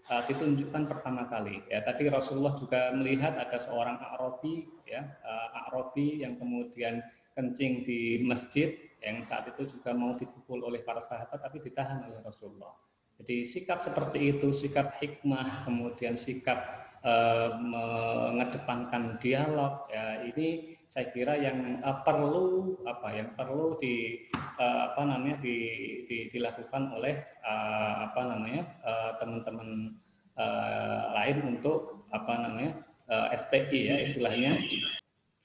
Speaker 3: ditunjukkan pertama kali, ya, tadi Rasulullah juga melihat ada seorang A'rabi, ya, A'rabi yang kemudian kencing di masjid, yang saat itu juga mau dipukul oleh para sahabat tapi ditahan oleh Rasulullah. Jadi sikap seperti itu, sikap hikmah, kemudian sikap mengedepankan dialog, ya, ini saya kira yang perlu dilakukan oleh teman-teman lain untuk FPI, ya, istilahnya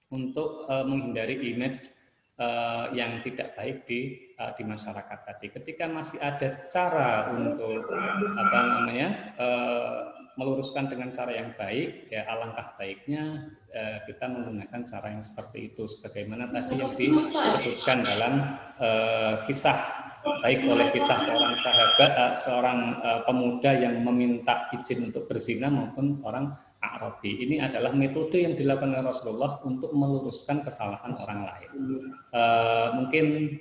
Speaker 3: untuk menghindari image yang tidak baik di masyarakat tadi. Ketika masih ada cara untuk meluruskan dengan cara yang baik, ya, alangkah baiknya kita menggunakan cara yang seperti itu, sebagaimana tadi yang disebutkan dalam kisah baik oleh kisah seorang sahabat, seorang pemuda yang meminta izin untuk berzina maupun orang Arabi. Ini adalah metode yang dilakukan oleh Rasulullah untuk meluruskan kesalahan orang lain. Mungkin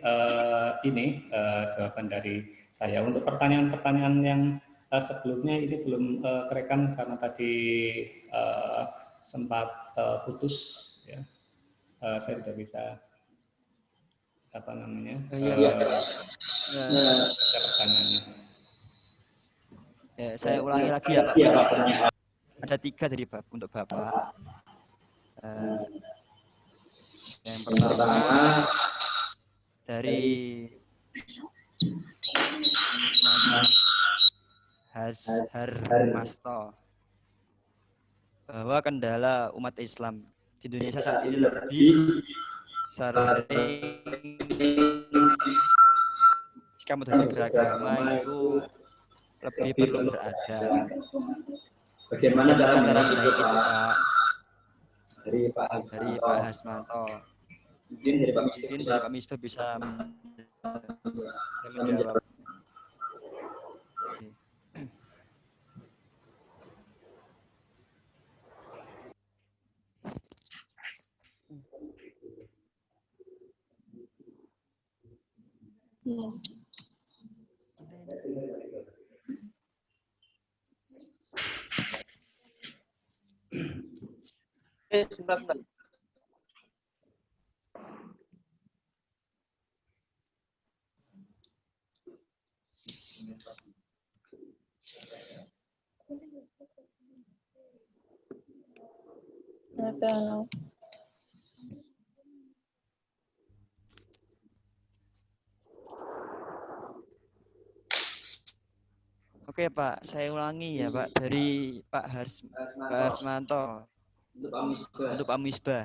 Speaker 3: ini jawaban dari saya. Untuk pertanyaan-pertanyaan yang sebelumnya ini belum kerekam karena tadi sempat putus, ya. Saya tidak bisa pertanyaannya.
Speaker 1: Ya, saya ulangi lagi ya Pak. Ada 3 dari untuk Bapak. Yang pertama dari Mas Harmasto, bahwa kendala umat Islam di Indonesia saat ini lebih sering jika moderasi beragama itu lebih perlu beradab. Bagaimana cara menaik itu Pak? Dari Pak Hasmanto. Mungkin dari Pak Misbah bisa menjawab.
Speaker 4: Sebentar.
Speaker 1: Oke Pak, saya ulangi ya Pak, dari Pak Harsmanto untuk Pak Misbah.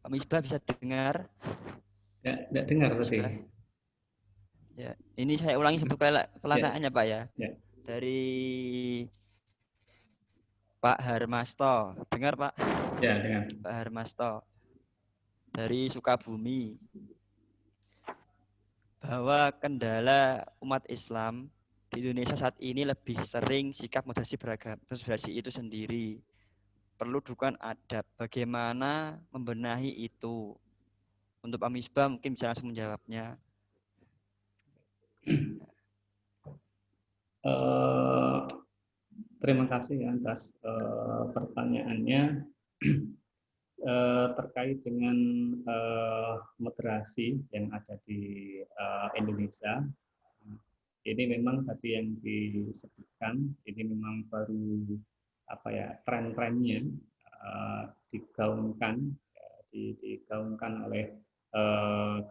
Speaker 1: Pak Misbah bisa dengar?
Speaker 3: Ya, tidak dengar tadi.
Speaker 1: Ya, ini saya ulangi satu kali pertanyaannya Pak ya.
Speaker 3: Ya.
Speaker 1: Dari Pak Harmasto, dengar Pak?
Speaker 3: Ya, dengar.
Speaker 1: Pak Harmasto dari Sukabumi, bahwa kendala umat Islam di Indonesia saat ini lebih sering sikap moderasi beragama. Moderasi itu sendiri perlu dukungan adab. Bagaimana membenahi itu? Untuk Pak Misbah mungkin bisa langsung menjawabnya.
Speaker 3: Terima kasih atas pertanyaannya terkait dengan moderasi yang ada di Indonesia. Ini memang tadi yang disebutkan, ini memang baru tren-trennya digaungkan oleh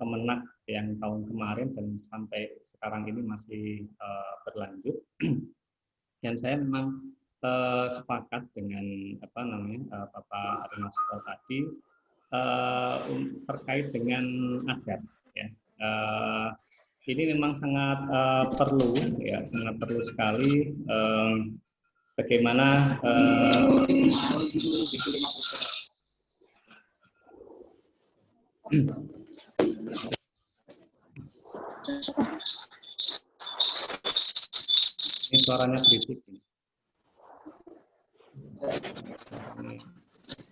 Speaker 3: Kemenak yang tahun kemarin dan sampai sekarang ini masih berlanjut. Dan saya memang sepakat dengan Bapak Armasto tadi terkait dengan adab. Ya. Ini memang sangat perlu, ya, sangat perlu sekali. Bagaimana ini suaranya berisik.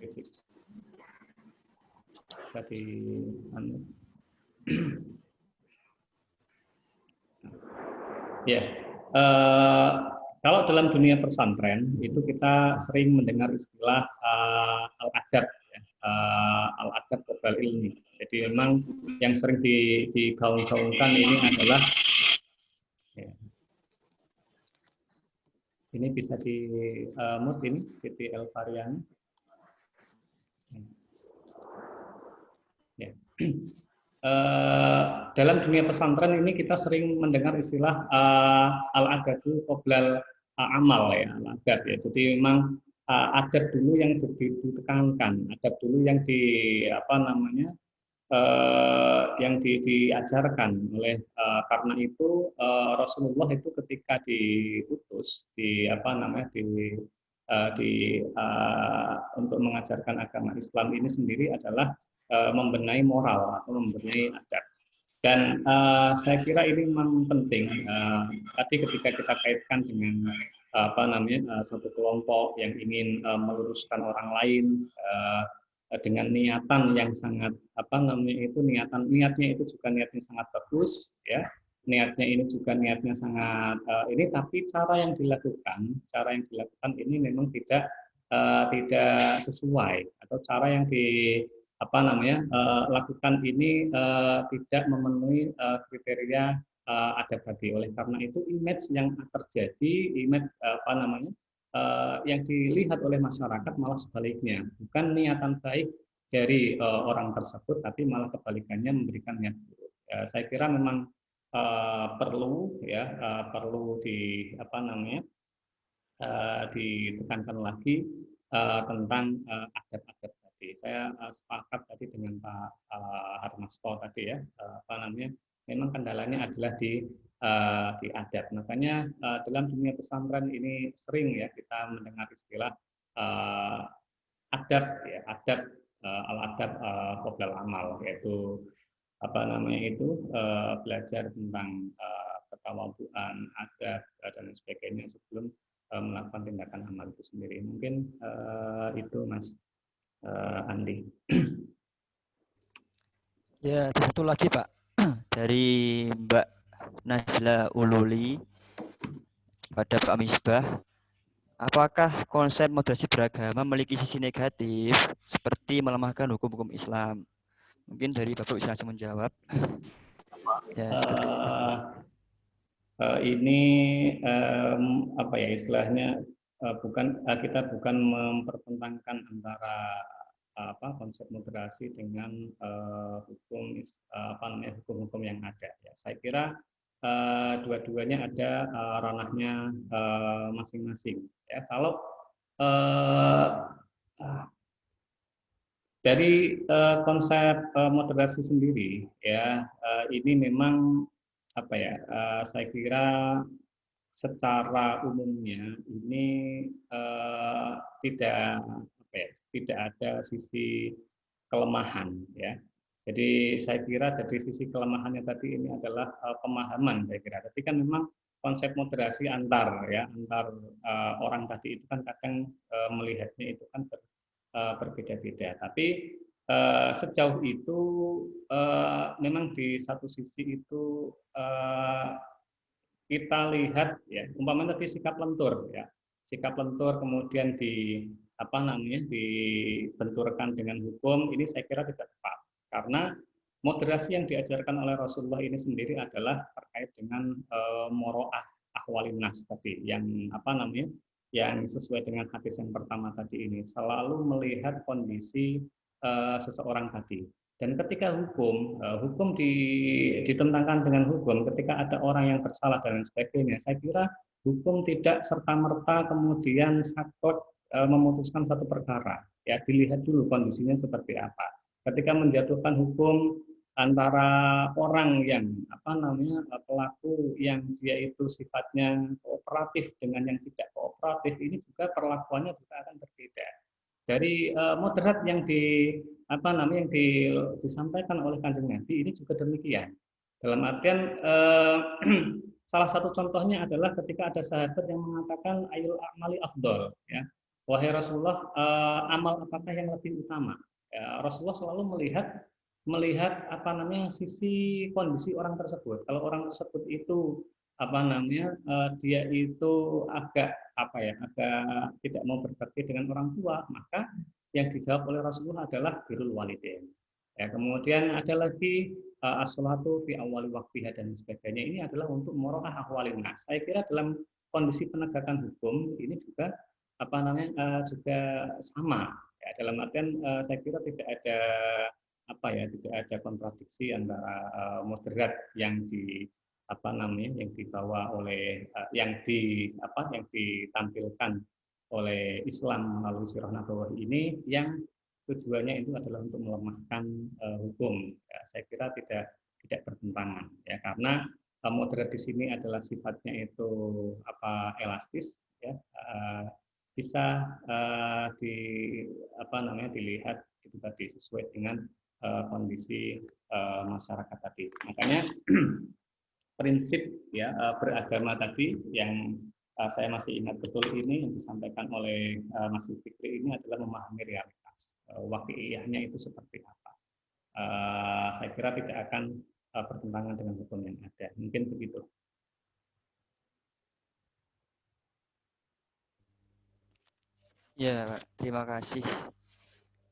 Speaker 3: Berisik. Jadi, ya. Kalau dalam dunia pesantren itu kita sering mendengar istilah al-adab, ya, al-adab qabla ilmi. Jadi memang yang sering digaung-gaungkan ini adalah, ya, ini bisa di mute ini Siti Elvariani. Ya. Dalam dunia pesantren ini kita sering mendengar istilah al-adadu qoblal amal, ya, al-adab, ya. Jadi memang adab dulu yang ditekankan, adab dulu yang diajarkan oleh karena itu Rasulullah itu ketika diutus untuk mengajarkan agama Islam ini sendiri adalah membenahi moral atau membenahi adab. Dan saya kira ini memang penting. Tadi ketika kita kaitkan dengan satu kelompok yang ingin meluruskan orang lain dengan niatan yang sangat niatnya itu juga niatnya sangat bagus, ya. Niatnya ini juga niatnya sangat tapi cara yang dilakukan ini memang tidak sesuai, atau cara yang lakukan ini tidak memenuhi kriteria adab tadi. Oleh karena itu image yang terjadi, image yang dilihat oleh masyarakat malah sebaliknya, bukan niatan baik dari orang tersebut, tapi malah kebalikannya memberikan niat buruk. Saya kira memang perlu ditekankan lagi tentang adab-adab tadi. Saya sepakat tadi dengan Pak Harmasto tadi, ya, memang kendalanya adalah di adab. Makanya dalam dunia pesantren ini sering ya kita mendengar istilah adab, ya, al-adab qoblal amal, yaitu belajar tentang ketawaduan, adab dan sebagainya sebelum melakukan tindakan amal itu sendiri. Mungkin itu Mas Andi.
Speaker 1: Ya, ada satu lagi Pak dari Mbak Najla Ululi pada Pak Misbah. Apakah konsep moderasi beragama memiliki sisi negatif seperti melemahkan hukum-hukum Islam? Mungkin dari Bapak bisa langsung menjawab. Ya,
Speaker 3: ini istilahnya kita bukan mempertentangkan antara konsep moderasi dengan hukum-hukum yang ada. Ya, saya kira dua-duanya ada ranahnya masing-masing. Ya, kalau dari konsep moderasi sendiri, ya, ini memang saya kira secara umumnya ini tidak ada sisi kelemahan, ya. Jadi saya kira dari sisi kelemahannya tadi ini adalah pemahaman, saya kira. Tapi kan memang konsep moderasi antar orang tadi itu kan kadang melihatnya itu kan berbeda-beda. Tapi sejauh itu memang di satu sisi itu kita lihat, ya, umpamanya tadi sikap lentur, ya, sikap lentur kemudian dibenturkan dengan hukum, ini saya kira tidak tepat, karena moderasi yang diajarkan oleh Rasulullah ini sendiri adalah terkait dengan moro'ah ahwalin nas tadi, yang yang sesuai dengan hadis yang pertama tadi ini, selalu melihat kondisi seseorang tadi. Dan ketika hukum ditentangkan dengan hukum, ketika ada orang yang bersalah dan sebagainya, saya kira hukum tidak serta-merta kemudian saklek memutuskan satu perkara. Ya, dilihat dulu kondisinya seperti apa. Ketika menjatuhkan hukum antara orang yang pelaku yang dia itu sifatnya kooperatif dengan yang tidak kooperatif, ini juga perlakuannya juga akan berbeda. Dari moderat yang disampaikan oleh Kanjeng Nabi ini juga demikian. Dalam artian salah satu contohnya adalah ketika ada sahabat yang mengatakan ayul amali afdol, ya. Wahai Rasulullah, amal apakah yang lebih utama? Ya, Rasulullah selalu melihat sisi kondisi orang tersebut. Kalau orang tersebut itu dia itu agak tidak mau berbakti dengan orang tua, maka yang dijawab oleh Rasulullah adalah birrul walidain. Ya, kemudian ada lagi as-sholatu fi awwali waqtiha dan sebagainya. Ini adalah untuk moro'ah ahwalin nas. Saya kira dalam kondisi penegakan hukum ini juga juga sama. Ya, dalam artian saya kira tidak ada kontradiksi antara moderat yang dibawa oleh yang ditampilkan oleh Islam melalui Sirah Nabawiyah ini yang tujuannya itu adalah untuk melemahkan hukum. Ya, saya kira tidak bertentangan ya, karena moderat di sini adalah sifatnya itu elastis ya, bisa di dilihat itu tadi sesuai dengan kondisi masyarakat tadi. Makanya prinsip ya beragama tadi yang saya masih ingat betul ini yang disampaikan oleh Mas Fikri ini adalah memahami realitas waqi'iyahnya itu seperti apa. Saya kira tidak akan bertentangan dengan hukum yang ada. Mungkin begitu.
Speaker 1: Ya, Pak. Terima kasih.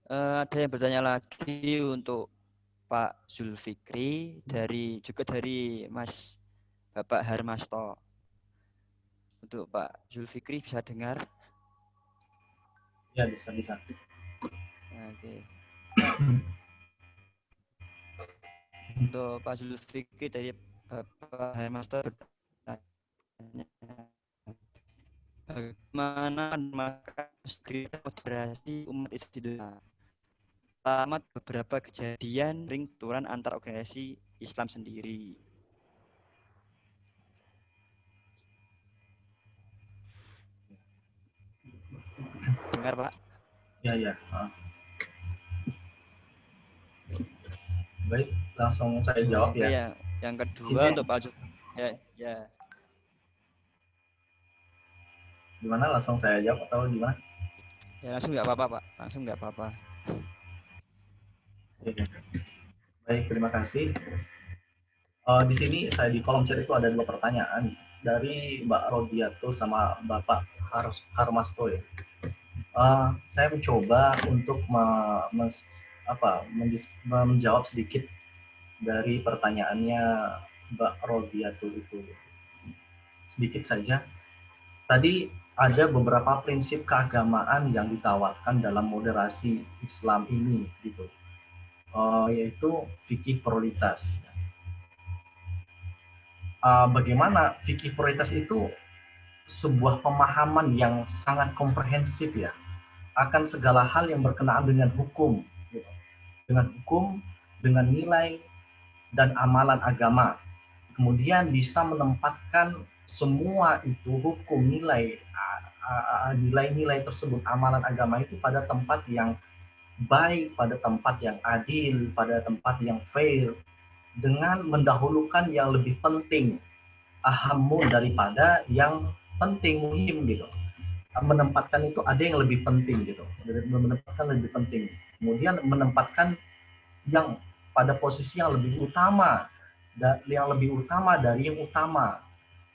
Speaker 1: Ada yang bertanya lagi untuk Pak Zulfikri juga dari Mas Bapak Harmasto. Untuk Pak Zulfikri bisa dengar?
Speaker 2: Ya, bisa.
Speaker 1: Oke. Untuk Pak Zulfikri dari Bapak Harmasto bertanya, bagaimana maka moderasi umat Islam di Indonesia? Selamat beberapa kejadian ring turan antar organisasi Islam sendiri. Dengar, Pak?
Speaker 2: Ya. Baik, langsung saya jawab
Speaker 1: Oke,
Speaker 2: ya.
Speaker 1: Yang kedua untuk Pak ya.
Speaker 2: Gimana, langsung saya jawab atau gimana?
Speaker 1: Ya langsung nggak apa-apa, Pak. Langsung nggak apa-apa.
Speaker 2: Ya. Baik, terima kasih. Di sini saya di kolom chat itu ada 2 pertanyaan dari Mbak Rodiato sama Bapak Harmasto ya. Saya mencoba untuk menjawab sedikit dari pertanyaannya Mbak Rodiato itu. Sedikit saja. Tadi ada beberapa prinsip keagamaan yang ditawarkan dalam moderasi Islam ini, gitu. Yaitu fikih prioritas. Bagaimana fikih prioritas itu sebuah pemahaman yang sangat komprehensif ya akan segala hal yang berkenaan dengan hukum, gitu. Dengan nilai dan amalan agama. Kemudian bisa menempatkan semua itu hukum, nilai-nilai tersebut, amalan agama itu pada tempat yang baik, pada tempat yang adil, pada tempat yang fair, dengan mendahulukan yang lebih penting, ahamun, daripada yang penting, muhim gitu. Menempatkan itu ada yang lebih penting gitu, menempatkan lebih penting, kemudian menempatkan yang pada posisi yang lebih utama dari yang utama,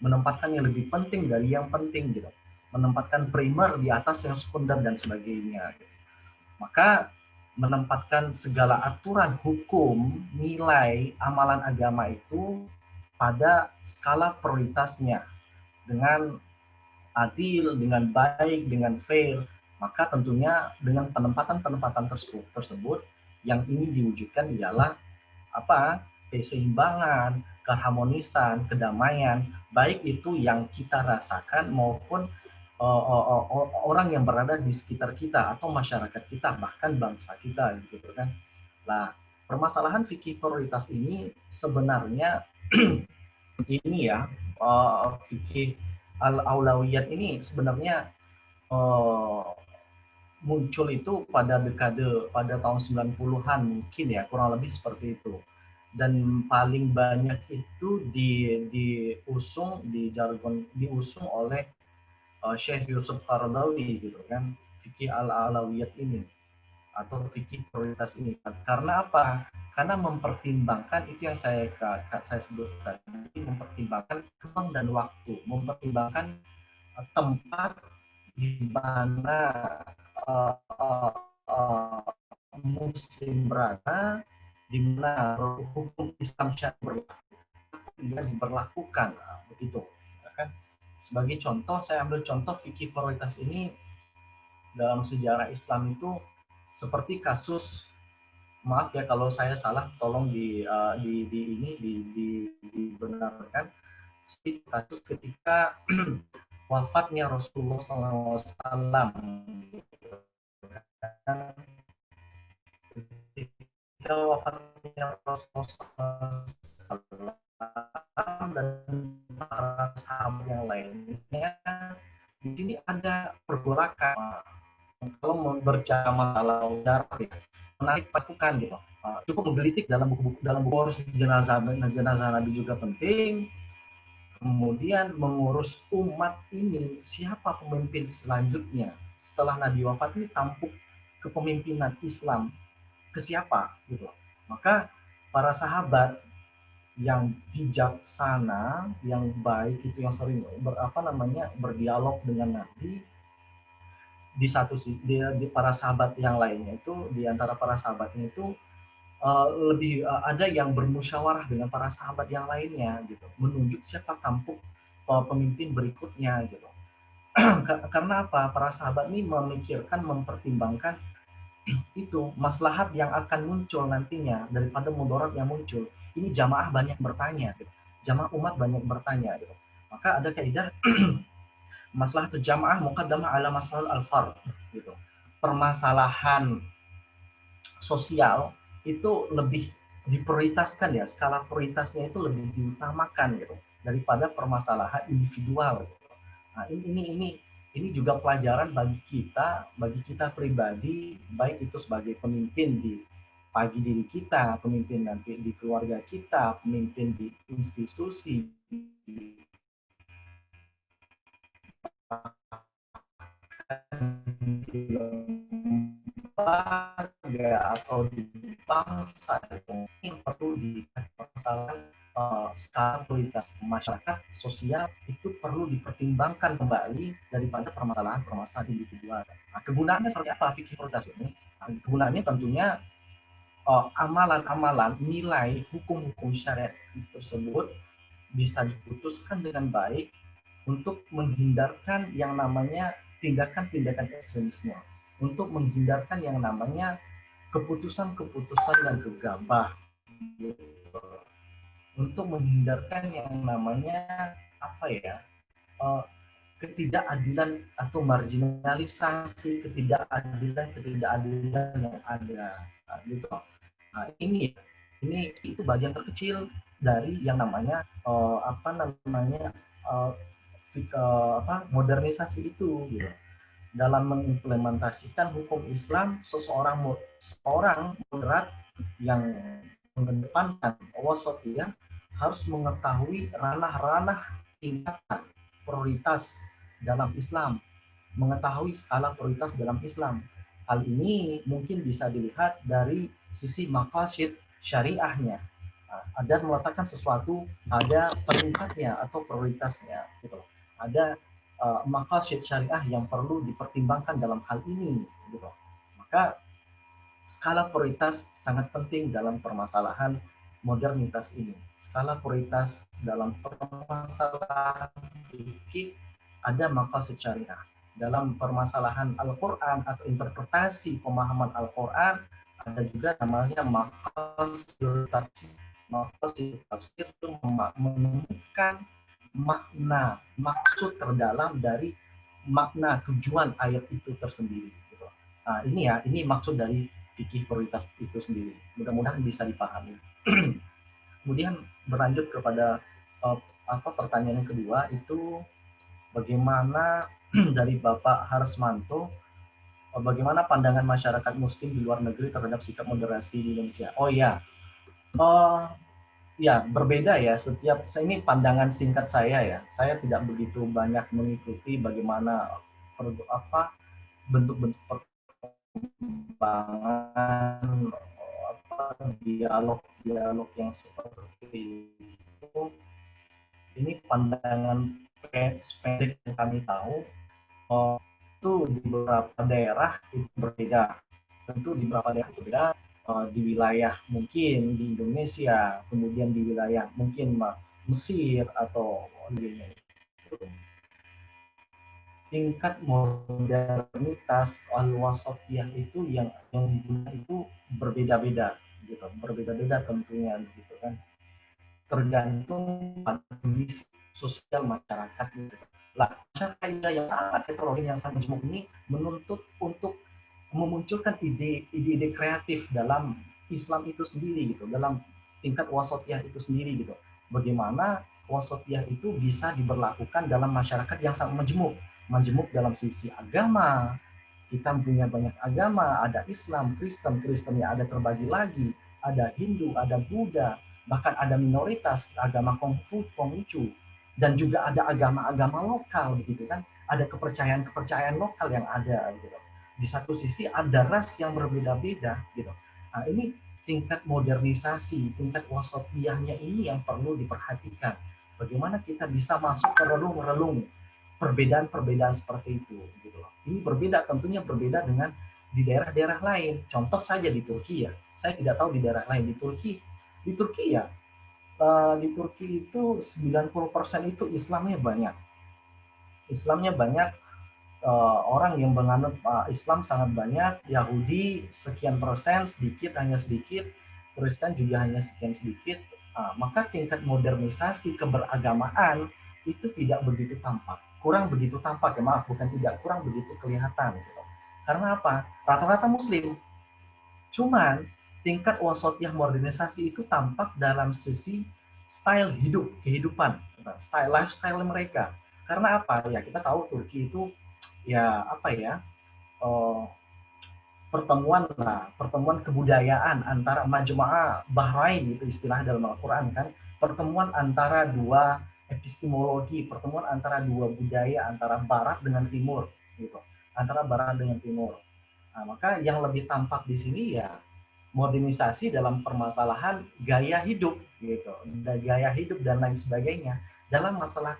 Speaker 2: menempatkan yang lebih penting dari yang penting gitu, menempatkan primer di atas yang sekunder dan sebagainya gitu. Maka menempatkan segala aturan hukum, nilai, amalan agama itu pada skala prioritasnya dengan adil, dengan baik, dengan fair. Maka tentunya dengan penempatan tersebut yang ingin diwujudkan ialah keseimbangan, keharmonisan, kedamaian, baik itu yang kita rasakan maupun orang yang berada di sekitar kita atau masyarakat kita, bahkan bangsa kita, gitu kan. Nah, permasalahan fikih prioritas ini sebenarnya ini ya, fikih al-aulawiyat ini sebenarnya muncul itu pada tahun 90-an mungkin ya, kurang lebih seperti itu. Dan paling banyak itu diusung oleh Syekh Yusuf Qaradawi gitu kan, fikih al-alawiyat ini atau fikih prioritas ini. Karena apa? Karena mempertimbangkan itu yang saya sebut tadi, mempertimbangkan ruang dan waktu, mempertimbangkan tempat di mana Muslim berada, di mana hukum Islam syar'i diberlakukan, begitu. Kan? Sebagai contoh, saya ambil contoh fikih prioritas ini dalam sejarah Islam itu seperti kasus, maaf ya kalau saya salah, tolong dibenarkan. Seperti kasus ketika wafatnya Rasulullah SAW. Ketika wafatnya Rasulullah SAW dan para sahabat yang lainnya, di sini ada pergolakan. Kalau berbicara masalah sejarah, menarik lakukan gitu. Cukup menggelitik dalam buku urus jenazah Nabi juga penting. Kemudian mengurus umat ini, siapa pemimpin selanjutnya setelah Nabi wafat ini, tampuk kepemimpinan Islam ke siapa gitu. Maka para sahabat yang bijaksana, yang baik itu yang sering berdialog dengan Nabi, di satu di para sahabat yang lainnya itu, di antara para sahabatnya itu ada yang bermusyawarah dengan para sahabat yang lainnya gitu, menunjuk siapa tampuk pemimpin berikutnya gitu. Karena apa? Para sahabat ini memikirkan, mempertimbangkan itu maslahat yang akan muncul nantinya daripada mudarat yang muncul. Ini jamaah banyak bertanya gitu. Jamaah umat banyak bertanya gitu. Maka ada kaidah maslahat jamaah muqaddamah ala maslahat al-fard gitu. Permasalahan sosial itu lebih diprioritaskan ya, skala prioritasnya itu lebih diutamakan gitu daripada permasalahan individual gitu. Nah, ini juga pelajaran bagi kita pribadi, baik itu sebagai pemimpin di pagi diri kita, pemimpin nanti di keluarga kita, pemimpin di institusi, di lembaga atau di bangsa, yang perlu dipermasalahkan skala prioritas masyarakat sosial itu perlu dipertimbangkan kembali daripada permasalahan individual. Nah, kegunaannya seperti apa fikih prioritas ini? Nah, kegunaannya tentunya amalan-amalan, nilai hukum-hukum syariat tersebut bisa diputuskan dengan baik untuk menghindarkan yang namanya tindakan-tindakan ekstremisme, untuk menghindarkan yang namanya keputusan-keputusan yang gegabah, untuk menghindarkan yang namanya ketidakadilan atau marginalisasi, ketidakadilan yang ada gitu. Nah, ini itu bagian terkecil dari yang namanya modernisasi itu gitu. Dalam mengimplementasikan hukum Islam, seorang moderat yang mengedepankan wasatiyah harus mengetahui ranah-ranah tingkatan prioritas dalam Islam, mengetahui skala prioritas dalam Islam. Hal ini mungkin bisa dilihat dari sisi maqasid syariahnya. Ada meletakkan sesuatu pada peringkatnya atau prioritasnya gitu. Ada maqasid syariah yang perlu dipertimbangkan dalam hal ini gitu. Maka skala prioritas sangat penting dalam permasalahan modernitas ini. Skala prioritas dalam permasalahan fikih ada maqasid syariah. Dalam permasalahan Al-Quran atau interpretasi pemahaman Al-Quran ada juga namanya maqasid tafsir. Maqasid tafsir itu menemukan makna, maksud terdalam dari makna tujuan ayat itu tersendiri. Nah, ini maksud dari fikih prioritas itu sendiri. Mudah-mudahan bisa dipahami. Kemudian berlanjut kepada pertanyaan yang kedua itu bagaimana dari Bapak Harsmanto, bagaimana pandangan masyarakat Muslim di luar negeri terhadap sikap moderasi di Indonesia? Oh ya, ya berbeda ya. Ini pandangan singkat saya ya. Saya tidak begitu banyak mengikuti bagaimana bentuk-bentuk perkembangan dialog yang seperti itu. Ini pandangan pendek yang kami tahu itu di beberapa daerah itu berbeda. Tentu di beberapa daerah itu berbeda, di wilayah mungkin di Indonesia, kemudian di wilayah mungkin Mesir atau tingkat modernitas al-wasatiyah itu yang digunakan itu berbeda-beda gitu, berbeda-beda tentunya gitu kan, tergantung pada kondisi sosial masyarakat gitu. Lah, masyarakat yang sangat heterogen, yang sangat majemuk ini menuntut untuk memunculkan ide-ide kreatif dalam Islam itu sendiri gitu, dalam tingkat wasatiyah itu sendiri gitu. Bagaimana wasatiyah itu bisa diberlakukan dalam masyarakat yang sangat majemuk, majemuk dalam sisi agama. Kita punya banyak agama, ada Islam, Kristen, Kristennya ada terbagi lagi, ada Hindu, ada Buddha, bahkan ada minoritas agama Konghucu, dan juga ada agama-agama lokal begitu kan, ada kepercayaan-kepercayaan lokal yang ada gitu. Di satu sisi ada ras yang berbeda-beda gitu. Nah, ini tingkat modernisasi, tingkat wasatiyahnya ini yang perlu diperhatikan. Bagaimana kita bisa masuk ke relung-relung perbedaan-perbedaan seperti itu gitu loh. Ini berbeda, tentunya berbeda dengan di daerah-daerah lain. Contoh saja di Turki ya. Saya tidak tahu di daerah lain. Di Turki ya, di Turki itu 90% itu Islamnya banyak. Islamnya banyak, orang yang menganut Islam sangat banyak, Yahudi sekian persen, sedikit, hanya sedikit, Kristen juga hanya sekian sedikit. Maka tingkat modernisasi keberagamaan itu tidak begitu tampak, kurang begitu tampak ya, maaf, bukan tidak, kurang begitu kelihatan gitu. Karena apa? Rata-rata Muslim, cuman tingkat wasatiyah modernisasi itu tampak dalam sisi style hidup, kehidupan, style lifestyle mereka. Karena apa? Ya kita tahu Turki itu ya apa ya, eh, pertemuan kebudayaan antara Majmu'ah Bahrain, itu istilah dalam Al-Quran kan, pertemuan antara dua epistemologi, pertemuan antara dua budaya, antara Barat dengan Timur gitu, antara Barat dengan Timur. Nah, maka yang lebih tampak di sini ya modernisasi dalam permasalahan gaya hidup gitu, gaya hidup dan lain sebagainya. Dalam masalah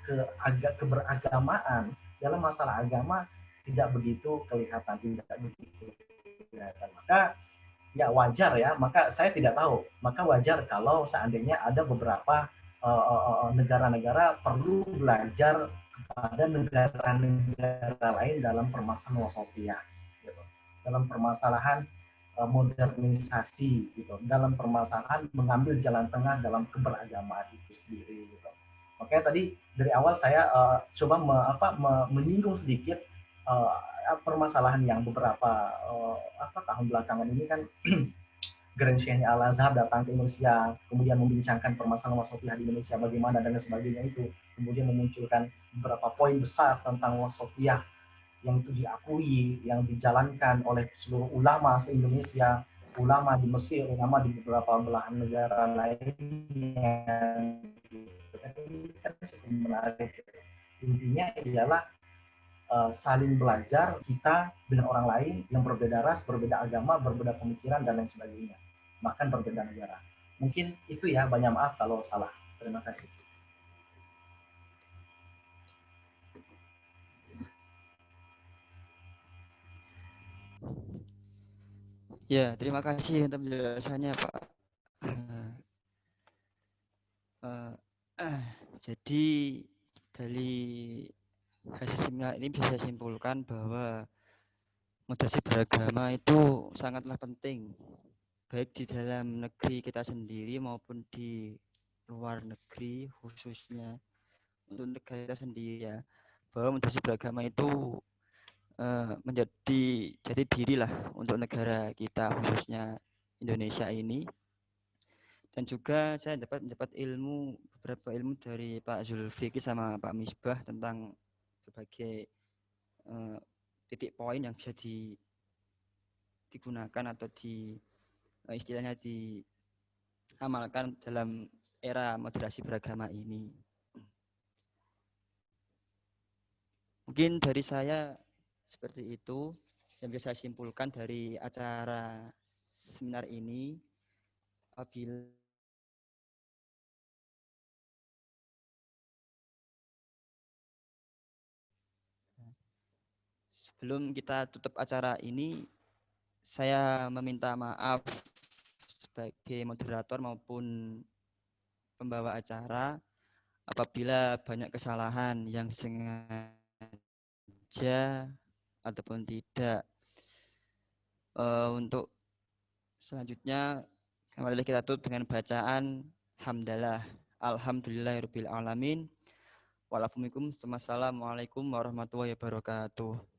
Speaker 2: keberagamaan, dalam masalah agama tidak begitu kelihatan, tidak begitu kelihatan. Maka ya wajar ya, maka saya tidak tahu, maka wajar kalau seandainya ada beberapa negara-negara perlu belajar kepada negara-negara lain dalam permasalahan wasatiyah gitu. Dalam permasalahan modernisasi gitu, dalam permasalahan mengambil jalan tengah dalam keberagamaan itu sendiri gitu. Makanya tadi dari awal saya coba menyinggung sedikit uh, permasalahan yang beberapa tahun belakangan ini kan Grand Syekhnya Al-Azhar datang ke Indonesia, kemudian membincangkan permasalahan wasatiyah di Indonesia bagaimana dan sebagainya itu, kemudian memunculkan beberapa poin besar tentang wasatiyah yang itu diakui, yang dijalankan oleh seluruh ulama se-Indonesia, ulama di Mesir, ulama di beberapa belahan negara lainnya. Ini kan cukup menarik. Intinya ialah saling belajar kita dengan orang lain yang berbeda ras, berbeda agama, berbeda pemikiran, dan lain sebagainya. Bahkan berbeda negara. Mungkin itu ya, banyak maaf kalau salah. Terima kasih.
Speaker 1: Ya, terima kasih untuk penjelasannya, Pak. Uh, uh, jadi dari hasil seminar ini bisa saya simpulkan bahwa moderasi beragama itu sangatlah penting, baik di dalam negeri kita sendiri maupun di luar negeri, khususnya untuk negara kita sendiri ya, bahwa moderasi beragama itu menjadi jati diri lah untuk negara kita, khususnya Indonesia ini. Dan juga saya mendapat beberapa ilmu dari Pak Zulfikri sama Pak Misbah tentang berbagai titik poin yang bisa digunakan atau istilahnya diamalkan dalam era moderasi beragama ini. Mungkin dari saya seperti itu yang bisa saya simpulkan dari acara seminar ini. Apabila sebelum kita tutup acara ini, saya meminta maaf sebagai moderator maupun pembawa acara apabila banyak kesalahan yang disengaja ataupun tidak. Untuk selanjutnya kembali kita tutup dengan bacaan hamdalah alhamdulillahirabbil alamin Walafumikum. Assalamualaikum warahmatullahi wabarakatuh.